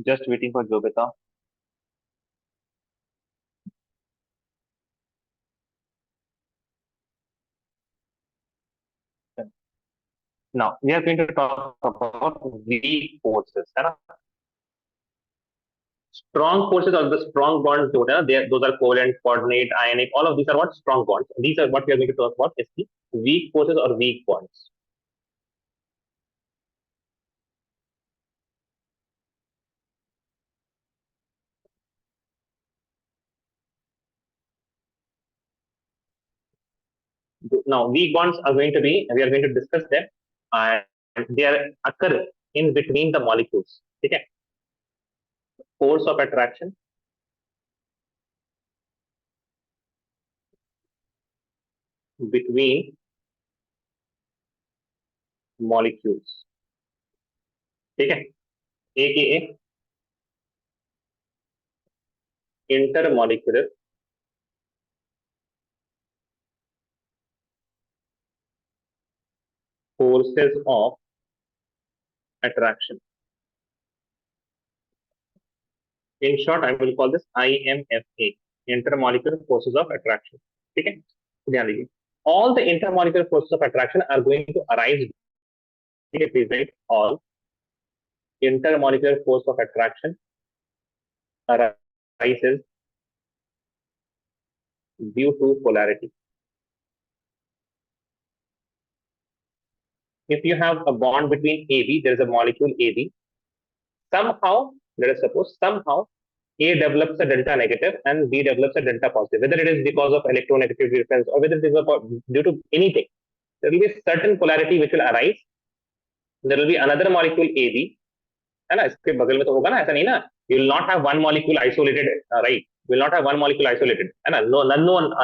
Just waiting for Jobita. Now we are going to talk about weak forces. है ना? Strong forces or the strong bonds, those are covalent, coordinate, ionic. All of these are what? Strong bonds. These are what we are going to talk about. Is the weak forces or weak bonds. Now, weak bonds are going to be, we are going to discuss them, and they are occur in between the molecules. Okay, force of attraction between molecules. ठीक है, aka intermolecular forces of attraction. In short, I will call this IMFA, intermolecular forces of attraction. ठीक है, ध्यान दीजिए. All the intermolecular forces of attraction are going to arise. Please write all intermolecular force of attraction arises due to polarity. If you have a bond between AB, there is a molecule AB. Somehow, let us suppose, somehow A develops a delta negative and B develops a delta positive. Whether it is because of electronegativity difference or whether it is due to anything, there will be a certain polarity which will arise. There will be another molecule AB, है ना, इसके बगल में तो होगा ना, ऐसा नहीं ना. You will not have one molecule isolated, right? You will not have one molecule isolated, है ना? No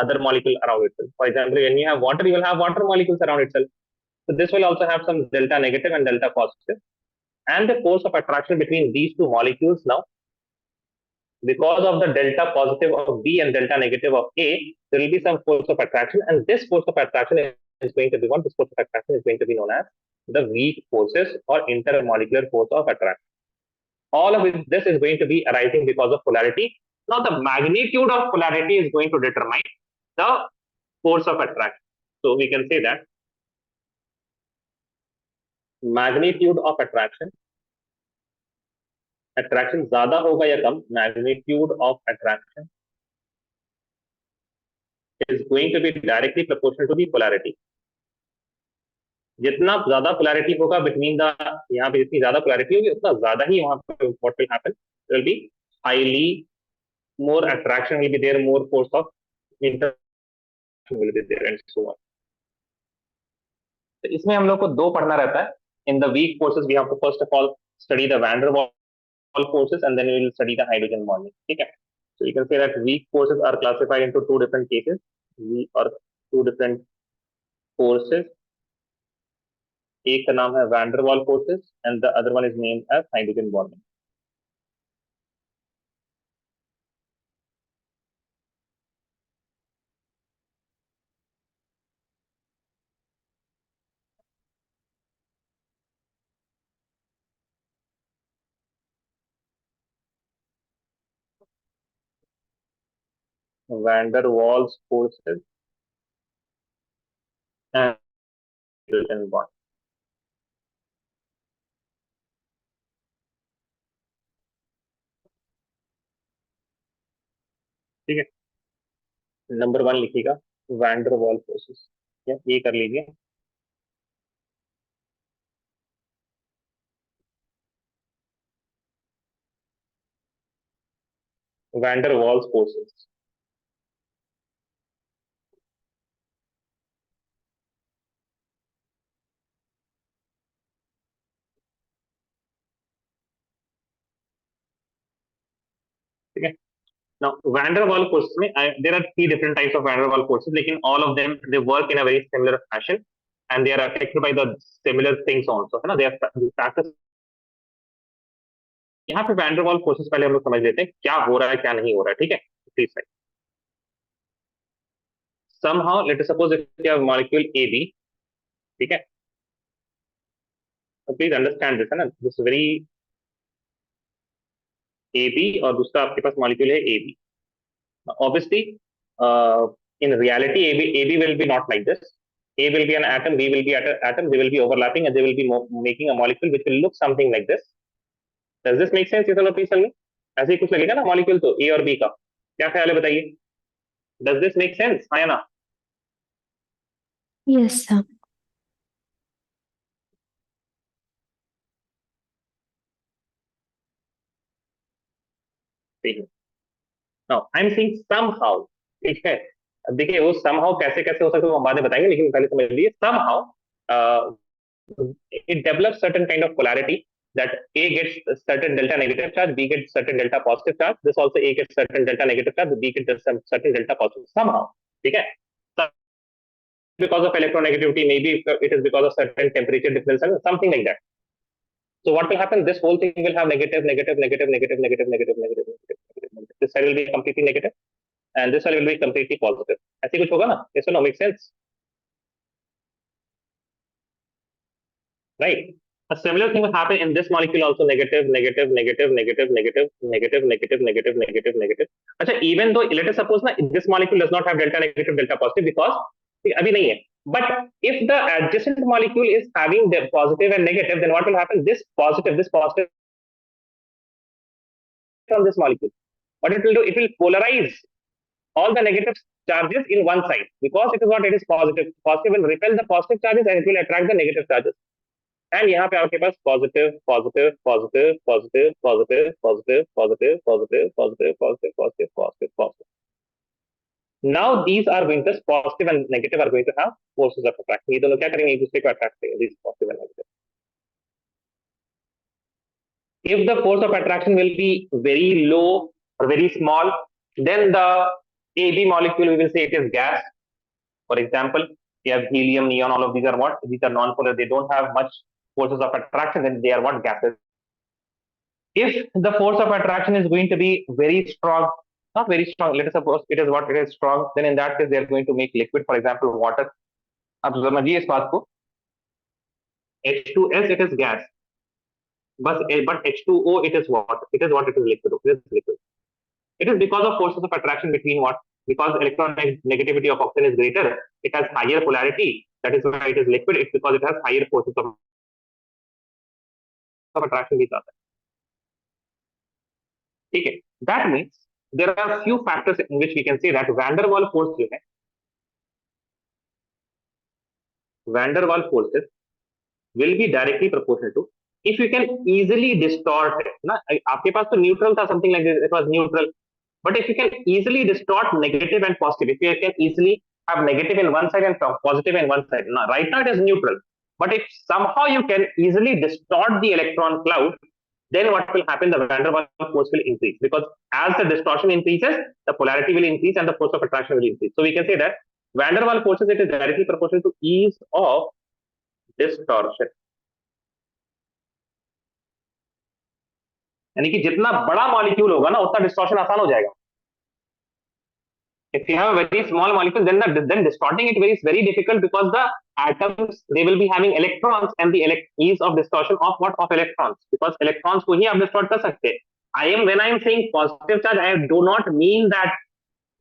other molecule around itself. For example, when you have water, you will have water molecules around itself. So this will also have some delta negative and delta positive. And the force of attraction between these two molecules now, because of the delta positive of B and delta negative of A, there will be some force of attraction, and this force of attraction is going to be what? This force of attraction is going to be known as the weak forces or intermolecular force of attraction. All of this is going to be arising because of polarity. Now, the magnitude of polarity is going to determine the force of attraction. So we can say that magnitude of attraction ज्यादा होगा या कम, magnitude of attraction is going to be directly proportional to the polarity. जितना ज्यादा polarity होगा between the, यहाँ पे जितनी ज्यादा पोलैरिटी होगी उतना ज्यादा ही वहां पे what will happen, there will be highly more attraction will be there, more force of interaction will be there, and so on. तो इसमें हम लोग को दो पढ़ना रहता है. In the weak forces we have to first of all study the van der Waals forces and then we will study the hydrogen bonding. ठीक है, so you can say that weak forces are classified into two different cases, or two different forces. एक का नाम है van der Waals forces and the other one is named as hydrogen bonding. Van der Waals forces and hydrogen bond. ठीक है, number 1 लिखिएगा van der वाल forces, ये कर लीजिए. Van der Waals forces. ठीक है, now van der Waals forces में there are three different types of van der Waals forces, लेकिन all of them they work in a very similar fashion and they are affected by the similar things also, है ना. they are factors. यहाँ पे van der Waals forces पहले हम लोग समझ लेते हैं क्या हो रहा है क्या नहीं हो रहा है. ठीक है, please right. somehow let us suppose if you have molecule AB, ठीक है, so please understand this, है ना, this is very AB और दूसरा आपके पास मॉलिक्यूल है AB. Obviously, in reality, AB will be not like this. A will be an atom, B will be an atom, they will be overlapping and they will be making a molecule which will look something like this. Does this make sense? ये सब please में ऐसे ही कुछ लगेगा ना molecule तो A और B का. क्या ख्याल है बताइए? Does this make sense? हाँ या ना? Yes, sir. Now, I'm saying somehow, ठीक है, देखिए वो somehow कैसे कैसे हो सकता है वो हम बाद में बताएंगे, लेकिन पहले समझ लीजिए somehow it develops certain kind of polarity that A gets certain delta negative charge, B gets certain delta positive charge. This also A gets certain delta negative charge, B gets some certain delta positive somehow. ठीक है? Because of electronegativity, maybe it is because of certain temperature difference and something like that. So what will happen? This whole thing will have negative, negative, negative, negative, negative, negative, negative, negative, negative. This side will be completely negative, and this side will be completely positive. ऐसे कुछ होगा ना? Yes or no? Make sense? Right? A similar thing will happen in this molecule also. Negative, negative, negative, negative, negative, negative, negative, negative, negative, negative. अच्छा, even though let us suppose ना this molecule does not have delta negative, delta positive because अभी नहीं है. But if the adjacent molecule is having the positive and negative, then what will happen? This positive from this molecule, what it will do? It will polarize all the negative charges in one side because it is what it is positive. Positive will repel the positive charges and it will attract the negative charges. And यहाँ पे आपके पास positive positive positive positive positive positive positive positive positive positive positive positive positive now these are going to positive and negative are going to have forces of attraction. ये दोनों क्या करेंगे? एक दूसरे को अट्रैक्ट करेंगे. This positive and negative. If the force of attraction will be very low or very small, then the AB molecule we will say it is gas. For example, you have helium, neon, all of these are what? These are non-polar. They don't have much forces of attraction, then they are what? Gases. If the force of attraction is going to be very strong, not very strong, let us suppose it is what it is strong, then in that case they are going to make liquid, for example water. अब समझिए इस बात को. H2S it is gas, but H2O it is what? It is what? It is liquid. It is liquid. It is because of forces of attraction between what? Because electron negativity of oxygen is greater, it has higher polarity. That is why it is liquid. It's because it has higher forces of attraction भी आता है. ठीक है? That means there are few factors in which we can say that van der Waals force जो है, van der Waals forces will be directly proportional to if you can easily distort it. ना आपके पास तो neutral था, something like this, it was neutral. But if you can easily distort negative and positive, if you can easily have negative in one side and positive in one side, now right now it is neutral. But if somehow you can easily distort the electron cloud, then what will happen? The van der Waals force will increase because as the distortion increases, the polarity will increase and the force of attraction will increase. So we can say that van der Waals forces it is directly proportional to ease of distortion. यानी कि जितना बड़ा molecule होगा ना उतना distortion आसान हो जाएगा. If you have a very small molecule, then distorting it is very difficult because the atoms they will be having electrons and the ease of distortion of what? Of electrons, because electrons को ही आप distort कर सकते हैं. When I am saying positive charge, I do not mean that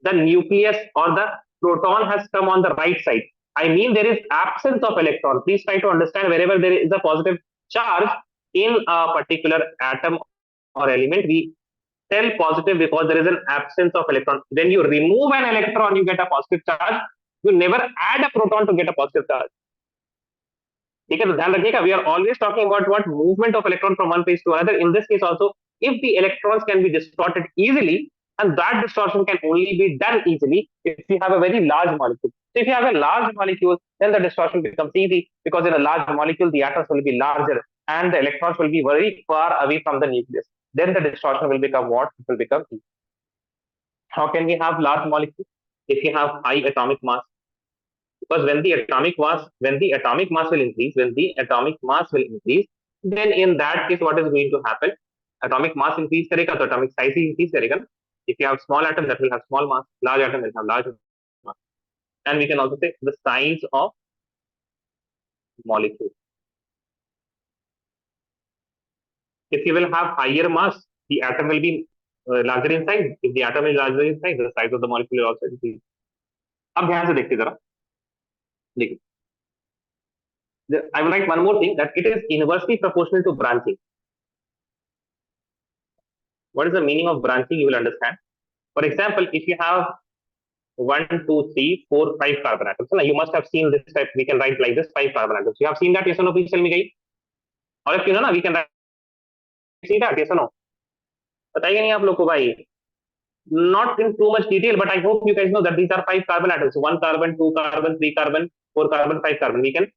the nucleus or the proton has come on the right side. I mean there is absence of electron. Please try to understand wherever there is a positive charge in a particular atom or element, we tell positive because there is an absence of electron. When you remove an electron, you get a positive charge. You never add a proton to get a positive charge. ठीक है, तो ध्यान रखिएगा. We are always talking about what? Movement of electron from one phase to another. In this case also, if the electrons can be distorted easily, and that distortion can only be done easily if you have a very large molecule. So if you have a large molecule, then the distortion becomes easy because in a large molecule, the atoms will be larger and the electrons will be very far away from the nucleus. Then the distortion will become what? It will become easy. How can we have large molecules? If you have high atomic mass, because when the atomic mass will increase, then in that case, what is going to happen? Atomic mass increase करेगा तो atomic size increase करेगा. If you have small atom, that will have small mass. Large atom will have large mass. And we can also say the size of molecule. If you will have higher mass, the atom will be larger in size. If the atom is larger in size, the size of the molecule will also increase. अब ध्यान से देखते जरा. देखिए. I will write one more thing, that it is inversely proportional to branching. What is the meaning of branching? You will understand. For example, if you have 1, 2, 3, 4, 5 carbon atoms, you must have seen this type. We can write like this: 5 carbon atoms. You have seen that? Yes or no? Please tell me, guys. Or if you know, we can write, see that? Yes or no? बताइए नहीं आप लोग को भाई. not in too much detail, but I hope you guys know that these are 5 carbon atoms. 1 carbon, 2 carbon, 3 carbon, 4 carbon, 5 carbon. We can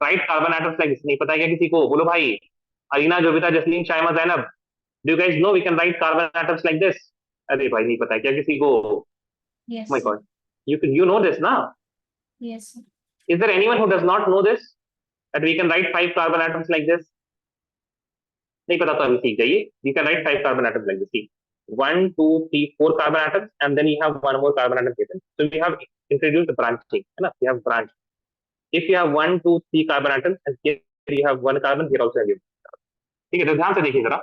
write carbon atoms like this. नहीं पता क्या किसी को? बोलो भाई. Arina, Jobita, Jasleen, Shaima, Zainab. Do you guys know we can write carbon atoms like this? अरे भाई नहीं पता क्या किसी को? Yes. Oh my God. You know this now? Yes. Is there anyone who does not know this? That we can write 5 carbon atoms like this? नहीं पता तो अभी सीख जाइए. You can write 5 carbon atoms like this. See, 1, 2, 3, 4 carbon atoms, and then you have one more carbon atom given. So we have introduced branching. है ना? We have branch. If you have 1, 2, 3 carbon atoms, and here you have 1 carbon, here also you have. ठीक है, तो ध्यान से देखिए जरा.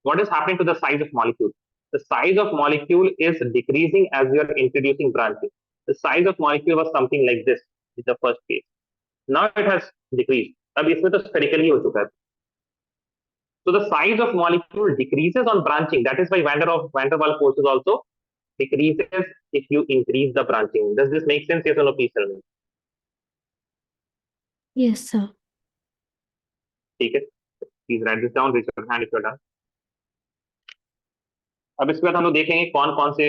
What is happening to the size of molecule? The size of molecule is decreasing as you are introducing branching. The size of molecule was something like this in the first case. Now it has decreased. अब इसमें तो spherical ही हो चुका है. So the size of molecule decreases on branching. That is why van der Waals forces also decreases if you increase the branching. Does this make sense? Yes or no? Please tell me. Yes, sir. ठीक है. Please write this down. Raise your hand if you're done. अब इसके बाद हम लोग देखेंगे कौन कौन से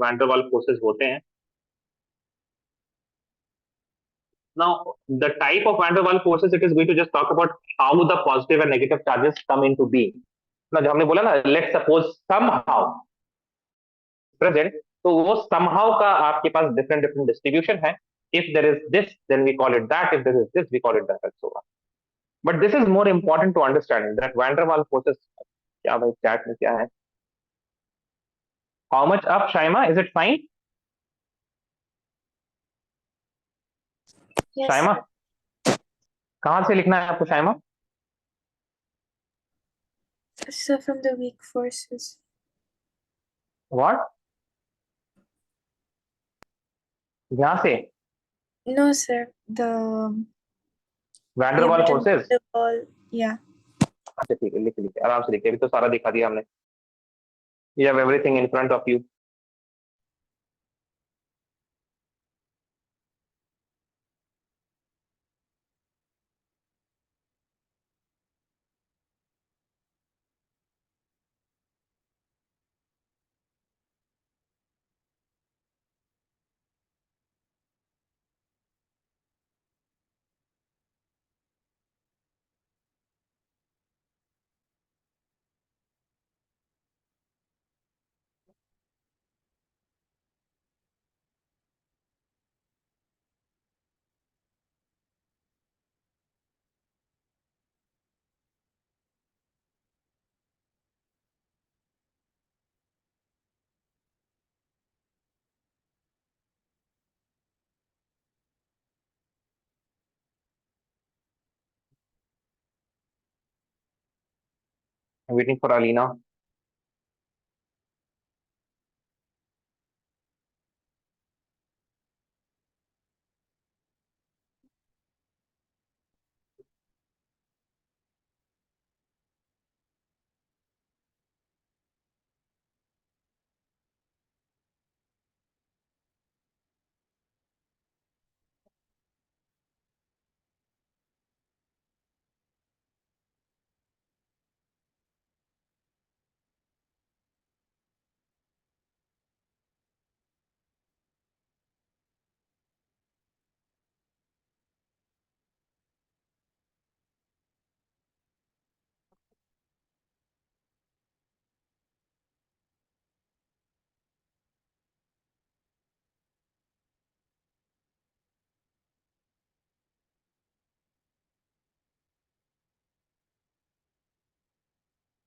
वैन डर वाल्स फोर्सेस होते हैं. Now, the type of van der Waals forces, it is going to just talk about how the positive and negative charges come into being. ना जो हमने बोला ना, let's suppose somehow present, तो वो somehow का आपके पास different distribution है. If there is this, then we call it that. If there is this, we call it that, and so on. But this is more important to understand that van der Waals forces. क्या भाई chat में क्या है? How much up, Shaima? Is it fine? Yes. Shaima, कहाँ से लिखना है आपको Shaima? So from the weak forces. What? यहाँ से? No, sir. The van der Waals forces. the ball. Yeah. अच्छा ठीक है, लिखिए आराम से लिखिए. अभी तो सारा दिखा दिया हमने. You have everything in front of you. I'm waiting for Alina.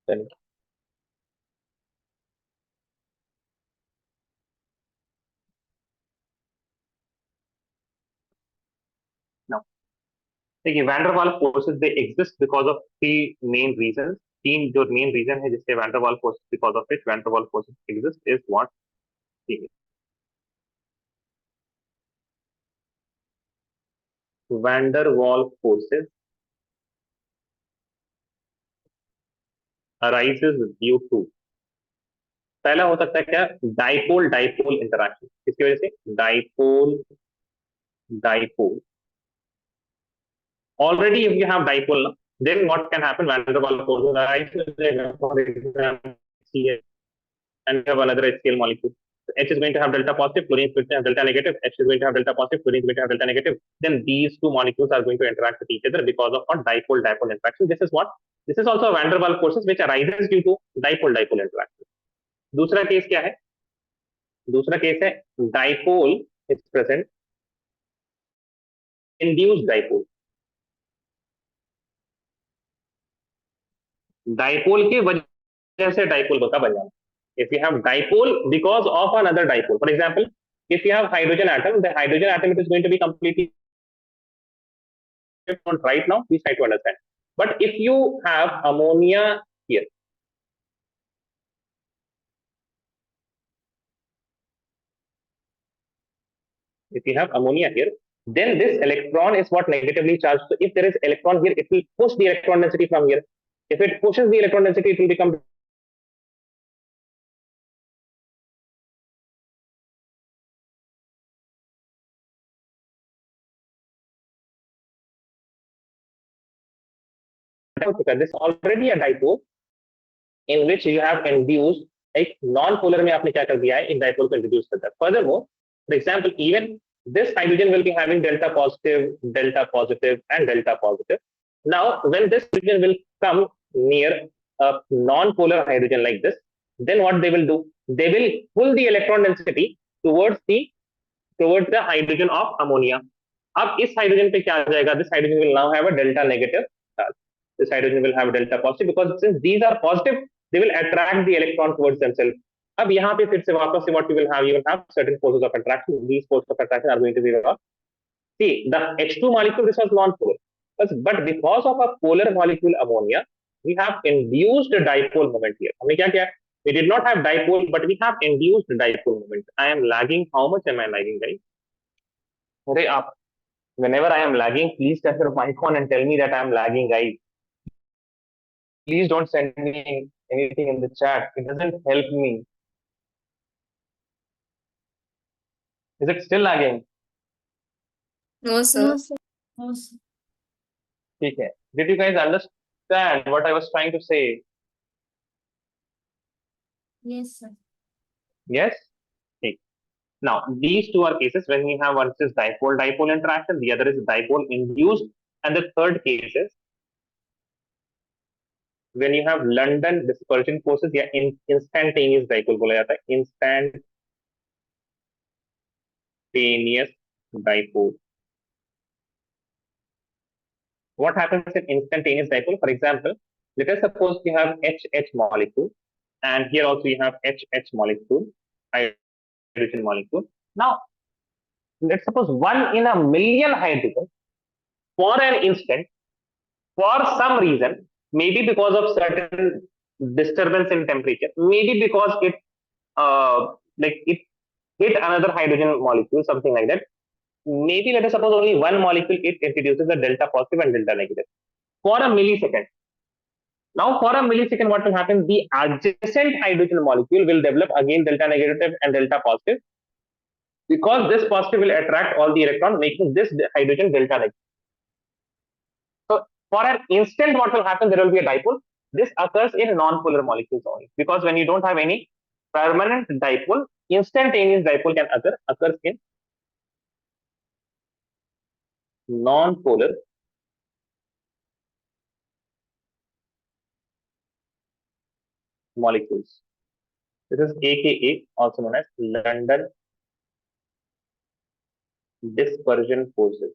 चलिए. Now, देखिए van der Waals forces they exist because of three main reasons. तीन जो मेन रीजन है जिससे van der Waals forces, because of which van der Waals forces exist is what? Van der Waals forces arises due to, पहला हो सकता है क्या? Dipole dipole interaction. किसकी वजह से? Dipole dipole. Already if you have dipole, then what can happen? Van der Waals forces arise. For example, and we have another HCl molecule. So H is going to have delta positive, fluorine is going to have delta negative, H is going to have delta positive, fluorine is going to have delta negative. Then these two molecules are going to interact with each other because of a dipole-dipole interaction. This is what? This is also a van der Waals forces which arises due to dipole-dipole interaction. दूसरा case क्या है? दूसरा case है dipole is present, induced dipole. Dipole की वजह से dipole का बन जाना. If you have dipole because of another dipole, for example, if you have hydrogen atom, the hydrogen atom it is going to be completely different right now. Please try to understand. But if you have ammonia here, if you have ammonia here, then this electron is what negatively charged. So if there is electron here, it will push the electron density from here. If it pushes the electron density, it will become this is already a dipole in which you have induced एक non-polar में आपने क्या कर दिया है एक dipole को introduce करता है. Furthermore, for example, even this hydrogen will be having delta positive, and delta positive. Now, when this hydrogen will come near a non-polar hydrogen like this, then what they will do? They will pull the electron density towards the hydrogen of ammonia. अब इस hydrogen पे क्या आ जाएगा? This hydrogen will now have a delta negative charge. This hydrogen will have a delta positive because since these are positive, they will attract the electron towards themselves. अब यहाँ पे फिर से वापस से what you will have certain forces of attraction. These forces of attraction are going to be what? See, the H2 molecule, this was non-polar, but because of a polar molecule ammonia, we have induced a dipole moment here. हमने क्या किया? We did not have dipole, but we have induced dipole moment. I am lagging. How much am I lagging, guys? अरे आप whenever I am lagging, please turn your mic on and tell me that I am lagging, guys. Please don't send me anything in the chat. It doesn't help me. Is it still lagging? No, sir. No, sir. No, sir. Okay. Did you guys understand what I was trying to say? Yes, sir. Yes? Okay. Now, these two are cases when we have one is dipole-dipole interaction, the other is dipole-induced, and the third case is when you have London dispersion forces या instantaneous dipole बोला जाता है instantaneous dipole. What happens in instantaneous dipole? For example, let us suppose you have HH molecule, and here also you have HH molecule, hydrogen molecule. Now, let's suppose 1 in a million hydrogen for an instant, for some reason, maybe because of certain disturbance in temperature, maybe because it it hit another hydrogen molecule, something like that. Maybe let us suppose only one molecule it introduces a delta positive and delta negative for a millisecond. Now, for a millisecond, what will happen? The adjacent hydrogen molecule will develop again delta negative and delta positive because this positive will attract all the electrons, making this hydrogen delta negative. So, for an instant, what will happen? There will be a dipole. This occurs in non-polar molecules only because when you don't have any permanent dipole, instantaneous dipole can occurs in non-polar molecules. This is AKA, also known as London dispersion forces.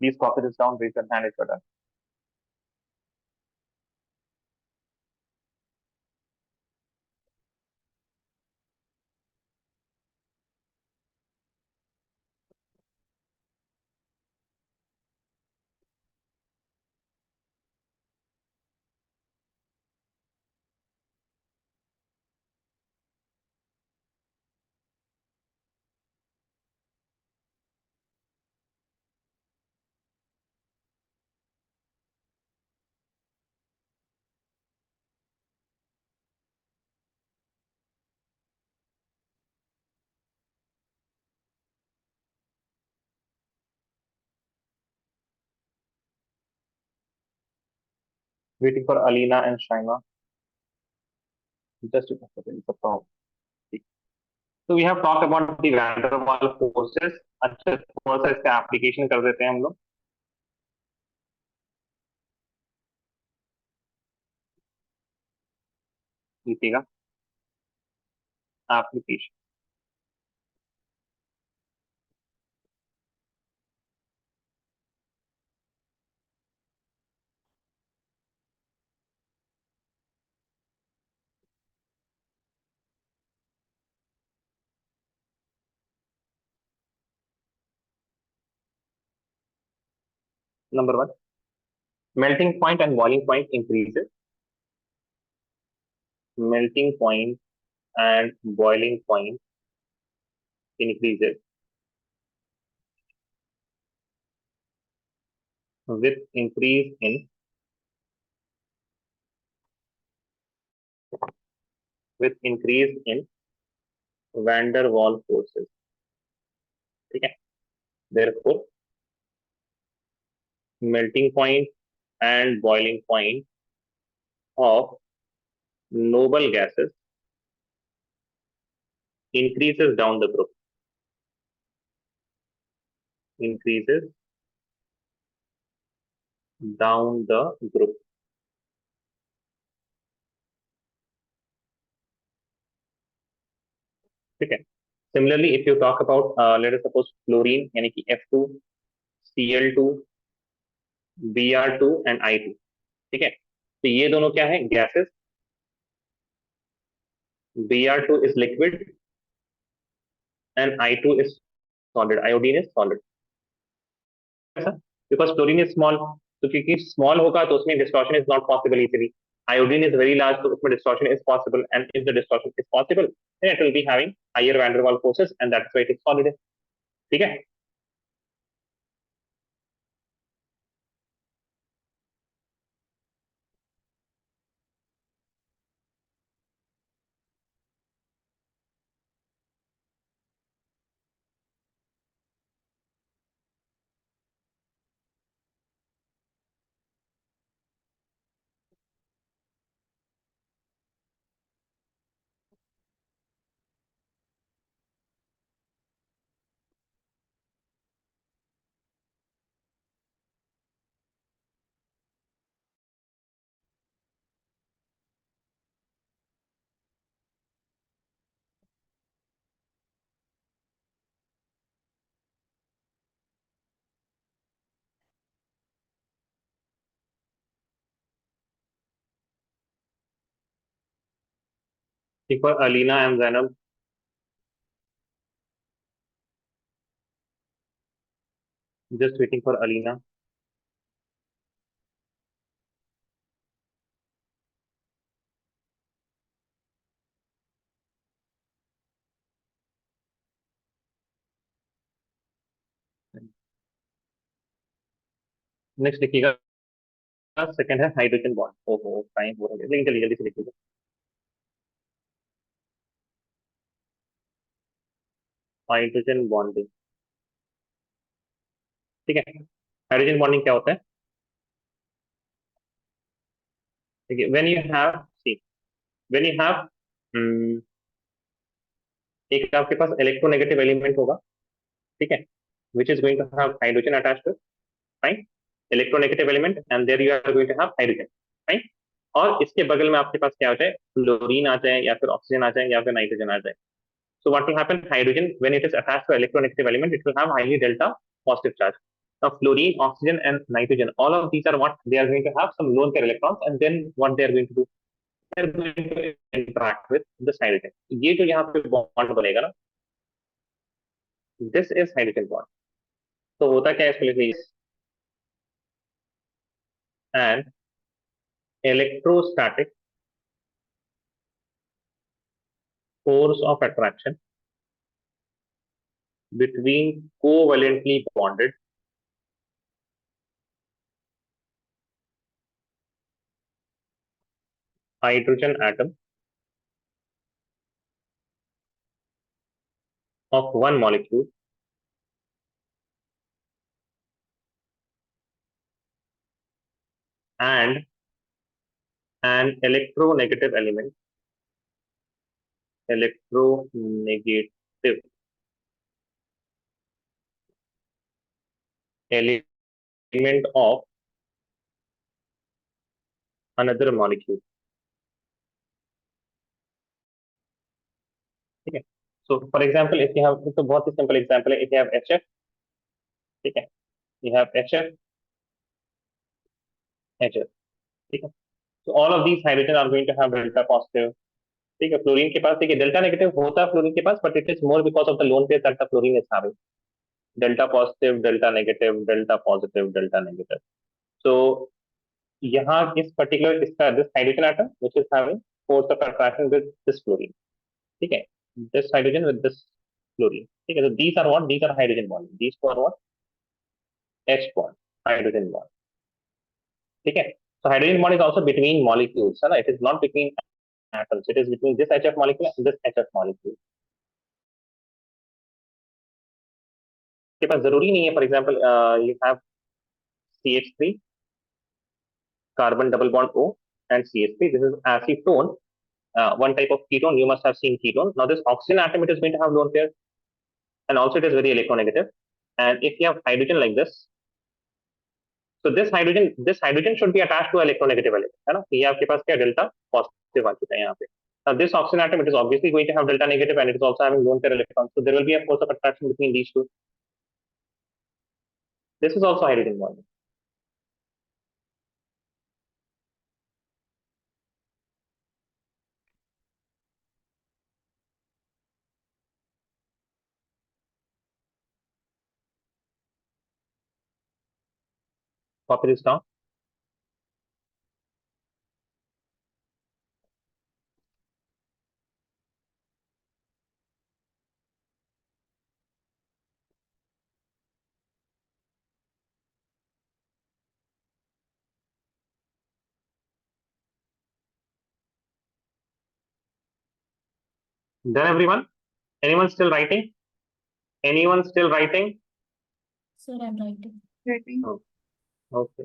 Please copy this down, raise your hand if you're done. Waiting for Alina and Shaima. Just a problem. So we have talked about the van der Waals forces. अच्छा थोड़ा सा इसका application कर देते हैं हम लोग. लिखिएगा application. Number one, melting point and boiling point increases. Melting point and boiling point increases with increase in van der Waals forces. ठीक है. Therefore, melting point and boiling point of noble gases increases down the group. Increases down the group. ठीक है. Similarly, if you talk about let us suppose fluorine यानी कि F2, Cl2, Br2 and I2. ठीक है. तो ये दोनों क्या है? Gases. Br2 is liquid and I2 is solid. Iodine is solid. Because fluorine is small. तो क्योंकि small होगा तो उसमें distortion is not possible easily. Iodine is very large, so उसमें distortion is possible. And if the distortion is possible, then it will be having higher van der Waals forces, and that's why it is solid. ठीक है. ठीक for Alina and Zainab. Just waiting for Alina. Next लिखिएगा. Second है hydrogen bond. ओहो time हो रहा है, लेकिन जल्दी जल्दी से लिखिएगा. Hydrogen bonding. ठीक है. हाइड्रोजन बॉन्डिंग क्या होता है? ठीक है. व्हेन यू हैव एक आपके पास इलेक्ट्रोनेगेटिव एलिमेंट होगा. ठीक है. which is going to have hydrogen attached to it. Fine. Electronegative element and there you are going to have hydrogen. Fine. और इसके बगल में आपके पास क्या हो जाए? फ्लोरीन आ जाए या फिर ऑक्सीजन आ जाए या फिर नाइट्रोजन आ जाए. So what will happen? Hydrogen, when it is attached to electronegative element, it will have highly delta positive charge. Now fluorine, oxygen and nitrogen, all of these are what? They are going to have some lone pair electrons, and then what they are going to do? They are going to interact with this hydrogen. ये जो यहाँ पे bond बनेगा ना, this is hydrogen bond. तो होता क्या है इसको लिखिए. And electrostatic force of attraction between covalently bonded hydrogen atom of one molecule and an electronegative element, electronegative element of another molecule. ठीक है. So for example, if you have, तो बहुत ही simple example है, if you have HF, ठीक है, you have HF, HF, ठीक है. So all of these hydrogen are going to have delta positive. ठीक है. फ्लोरीन के पास, ठीक है, डेल्टा नेगेटिव होता है फ्लोरीन के पास, but it is more because of the lone pair that the fluorine is having. Delta positive, delta negative, delta positive, delta negative. So यहाँ इस पर्टिकुलर इसका this hydrogen atom which is having force of attraction with this fluorine. ठीक है. This hydrogen with this fluorine. ठीक है. So these are what? These are hydrogen bond. These two are what? H bond, hydrogen bond. ठीक है. So hydrogen bond is also between molecules, है ना? It is not between atoms. It is between this HF molecule and this HF molecule. के पास जरूरी नहीं है. For example you have CH3 carbon double bond O and CH3. This is acetone, one type of ketone. You must have seen ketone. Now this oxygen atom, it is going to have lone pair, and also it is very electronegative. And if you have hydrogen like this, so this hydrogen should be attached to electronegative element, है ना? ये आपके पास क्या delta positive आ चुका है यहाँ पे. Now this oxygen atom, it is obviously going to have delta negative, and it is also having lone pair electrons. So there will be a force of attraction between these two. This is also hydrogen bond. Copy this down. Done, everyone? Anyone still writing? Anyone still writing? Sir, I'm writing. Writing. Oh, okay.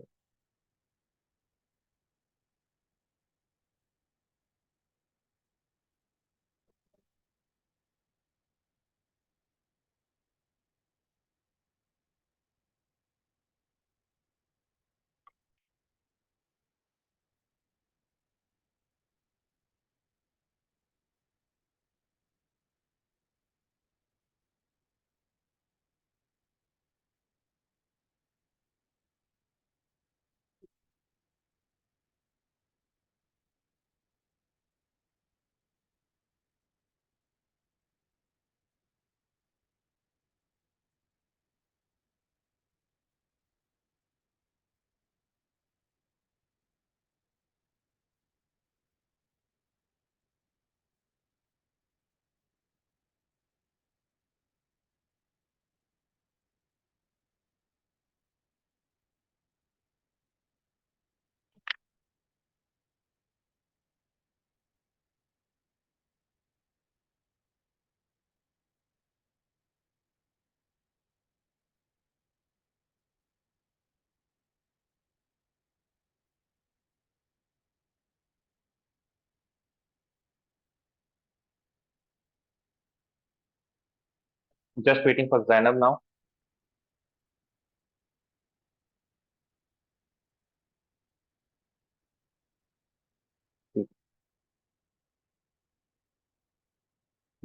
Just waiting for Zainab now.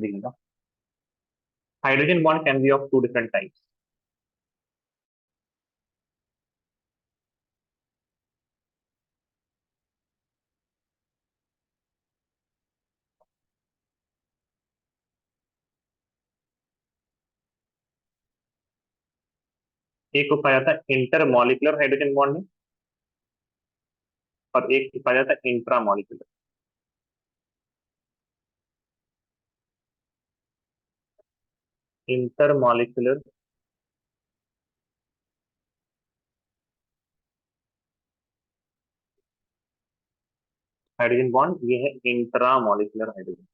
देखिएगा. Hydrogen bond can be of two different types. एक को पाया जाता है intermolecular hydrogen bonding, और एक को पाया जाता है इंट्रामॉलिक्यूलर. इंटरमॉलिक्यूलर हाइड्रोजन बॉन्ड, ये है इंट्रामॉलिक्यूलर हाइड्रोजन.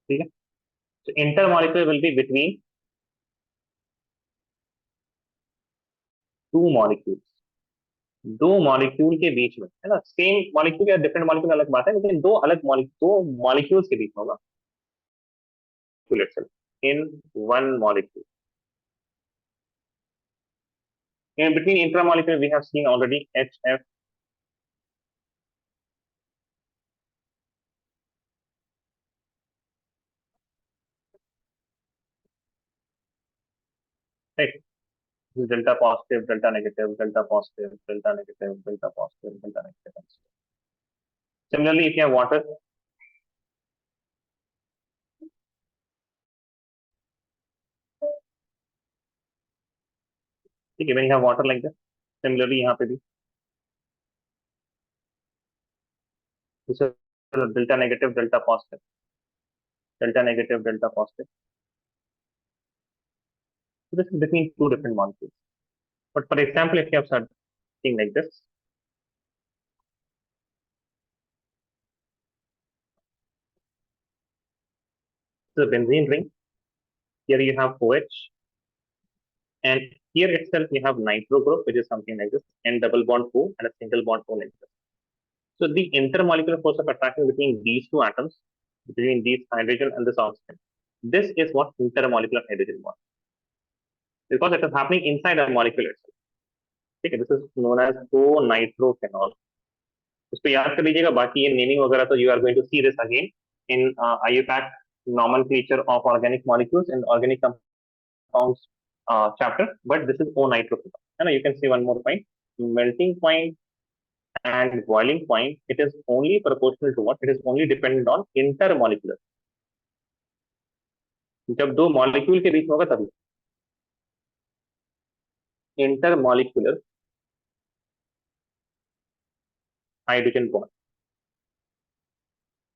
ठीक है. So intermolecular will be between two molecules, दो मॉलिक्यूल के बीच में, है ना, सेम मॉलिक्यूल या डिफरेंट मॉलिक्यूल अलग बात है, लेकिन दो अलग दो मॉलिक्यूल्स के बीच में होगा in one molecule. In between intramolecular, we have seen already HF. Right. Delta positive, delta negative, delta positive, delta negative, delta positive, delta negative. Similarly, if you have water, ठीक है, when you have water like this, similarly यहाँ पे भी this is delta negative, delta positive, delta negative, delta positive. So this is between two different molecules. But for example, if you have something like this, the benzene ring. Here you have OH, and here itself you have nitro group, which is something like this, and double bond O and a single bond O like this. So the intermolecular force of attraction between these two atoms, between these hydrogen and this oxygen, this is what intermolecular hydrogen bond, because it is happening inside a molecule itself. Okay, this is known as co-nitrophenol. इसको याद कर लीजिएगा, बाकी ये naming वगैरह तो you are going to see this again in IUPAC nomenclature of organic molecules and organic compounds chapter, but this is O-nitrophenol. And you can see one more point: melting point and boiling point, it is only proportional to what? It is only dependent on intermolecular. जब दो molecule के बीच में होगा तभी intermolecular hydrogen bond.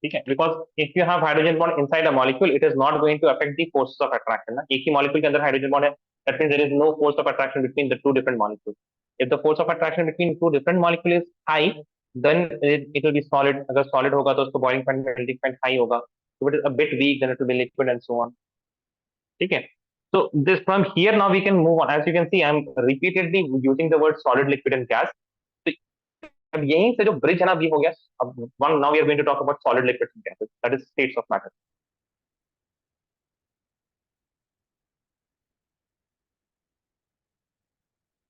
ठीक है, because if you have hydrogen bond inside a molecule, it is not going to affect the forces of attraction ना. एक ही मॉलिक्यूल के अंदर हाइड्रोजन बॉन्ड है, that means there is no force of attraction between the two different molecules. If the force of attraction between two different molecule is high, then it will be solid. अगर solid होगा तो उसको boiling point melting point high होगा. So it is a bit weak, then it will be liquid and so on. ठीक है. So this from here now we can move on. As you can see, I am repeatedly using the word solid, liquid, and gas. So अब यहीं से जो bridge है ना अभी हो गया. अब one now we are going to talk about solid, liquids, and gases. That is states of matter.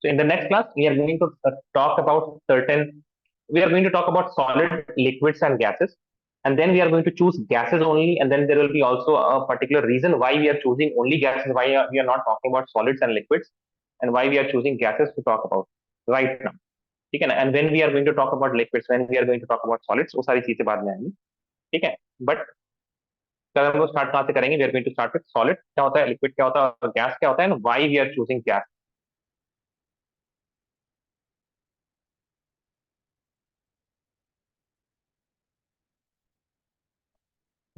So in the next class we are going to talk about certain. We are going to talk about solid, liquids, and gases. And then we are going to choose gases only, and then there will be also a particular reason why we are choosing only gases, why we are not talking about solids and liquids, and why we are choosing gases to talk about right now. ठीक है ना. And when we are going to talk about liquids, when we are going to talk about solids, वो सारी चीजें बाद में आएंगी. ठीक है. बट कल हम लोग स्टार्ट कहाँ से करेंगे? We are going to start with solid क्या होता है, लिक्विड क्या होता है, और गैस क्या होता है, and why we are choosing gas.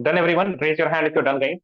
Done everyone? Raise your hand if you're done, guys.